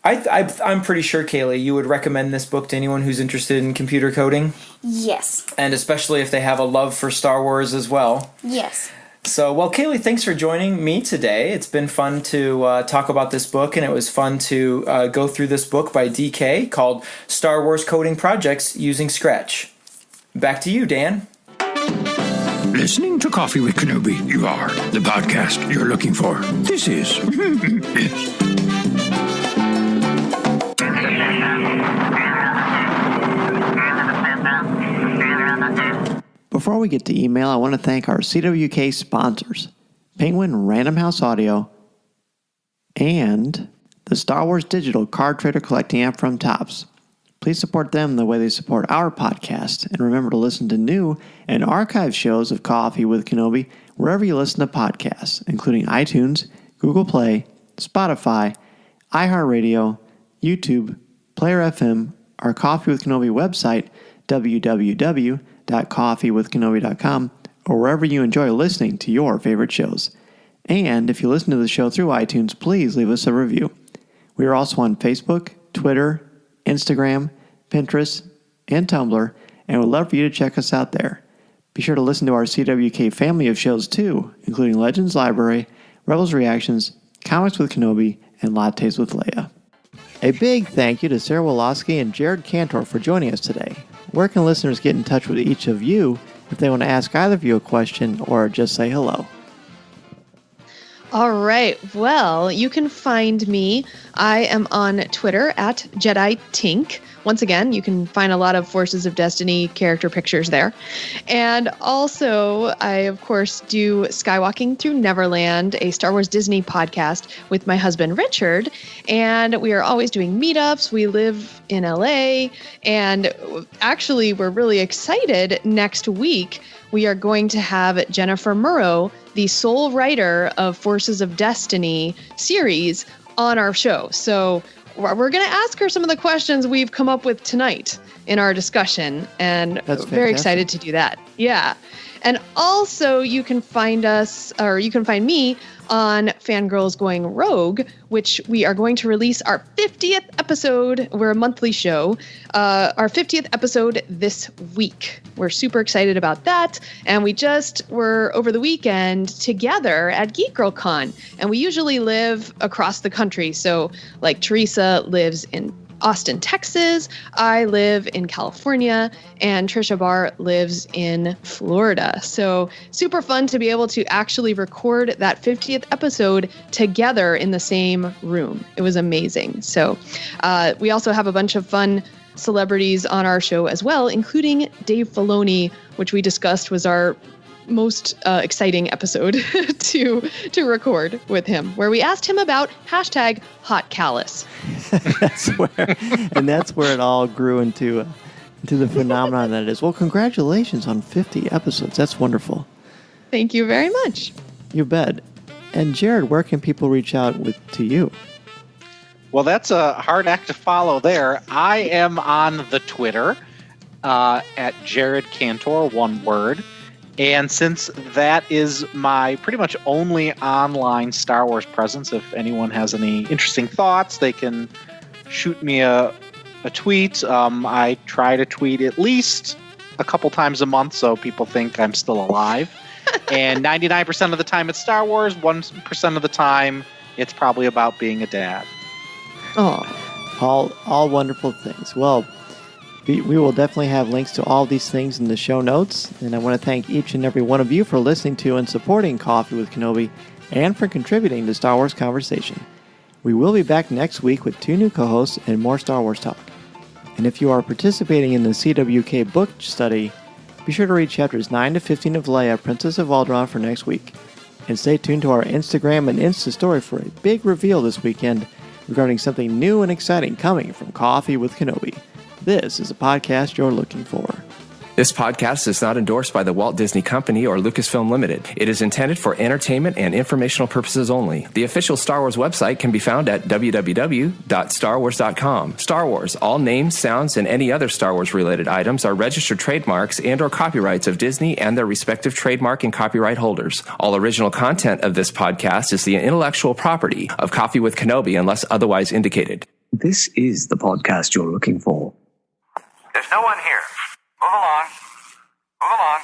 I'm pretty sure, Kayleigh, you would recommend this book to anyone who's interested in computer coding? Yes. And especially if they have a love for Star Wars as well? Yes. So, well, Kayleigh, thanks for joining me today. It's been fun to talk about this book, and it was fun to go through this book by DK called Star Wars Coding Projects Using Scratch. Back to you, Dan. Listening to Coffee with Kenobi, you are the podcast you're looking for. This is. Yes. Before we get to email, I want to thank our CWK sponsors, Penguin Random House Audio and the Star Wars Digital Card Trader Collecting app from Topps. Please support them the way they support our podcast, and remember to listen to new and archive shows of Coffee with Kenobi wherever you listen to podcasts, including iTunes, Google Play, Spotify, iHeartRadio, YouTube, Player FM, our Coffee with Kenobi website, www.coffeewithkenobi.com, or wherever you enjoy listening to your favorite shows. And if you listen to the show through iTunes, please leave us a review. We are also on Facebook, Twitter, Instagram, Pinterest, and Tumblr, and would love for you to check us out there. Be sure to listen to our CWK family of shows too, including Legends Library, Rebels Reactions, Comics with Kenobi, and Lattes with Leia. A big thank you to Sarah Woloski and Jared Cantor for joining us today. Where can listeners get in touch with each of you if they want to ask either of you a question or just say hello? All right. Well, you can find me. I am on Twitter at Jedi Tink. Once again, you can find a lot of Forces of Destiny character pictures there. And also, I, of course, do Skywalking Through Neverland, a Star Wars Disney podcast with my husband, Richard. And we are always doing meetups. We live in LA. And actually, we're really excited. Next week, we are going to have Jennifer Murrow, the sole writer of Forces of Destiny series, on our show. So we're going to ask her some of the questions we've come up with tonight in our discussion, and very excited to do that. Yeah. And also you can find us, or you can find me on Fangirls Going Rogue, which we are going to release our 50th episode. We're a monthly show. Our 50th episode this week. We're super excited about that. And we just were over the weekend together at Geek Girl Con. And we usually live across the country. So like Teresa lives in Austin, Texas. I live in California, and Trisha Barr lives in Florida. So super fun to be able to actually record that 50th episode together in the same room. It was amazing. So we also have a bunch of fun celebrities on our show as well, including Dave Filoni, which we discussed was our most exciting episode to record with him, where we asked him about #HotCallus. that's where it all grew into the phenomenon that it is. Well, congratulations on 50 episodes. That's wonderful. Thank you very much. You bet. And Jared, where can people reach out to you? Well, that's a hard act to follow there. I am on the Twitter at Jared Cantor, one word. And since that is my pretty much only online Star Wars presence, if anyone has any interesting thoughts, they can shoot me a tweet. I try to tweet at least a couple times a month so people think I'm still alive. And 99% of the time it's Star Wars, 1% of the time it's probably about being a dad. Oh, all wonderful things. Well, we will definitely have links to all these things in the show notes, and I want to thank each and every one of you for listening to and supporting Coffee with Kenobi and for contributing to Star Wars Conversation. We will be back next week with 2 new co-hosts and more Star Wars talk. And if you are participating in the CWK Book Study, be sure to read chapters 9 to 15 of Leia, Princess of Alderaan for next week. And stay tuned to our Instagram and Insta story for a big reveal this weekend regarding something new and exciting coming from Coffee with Kenobi. This is a podcast you're looking for. This podcast is not endorsed by the Walt Disney Company or Lucasfilm Limited. It is intended for entertainment and informational purposes only. The official Star Wars website can be found at www.starwars.com. Star Wars, all names, sounds, and any other Star Wars-related items are registered trademarks and or copyrights of Disney and their respective trademark and copyright holders. All original content of this podcast is the intellectual property of Coffee with Kenobi unless otherwise indicated. This is the podcast you're looking for. There's no one here. Move along. Move along.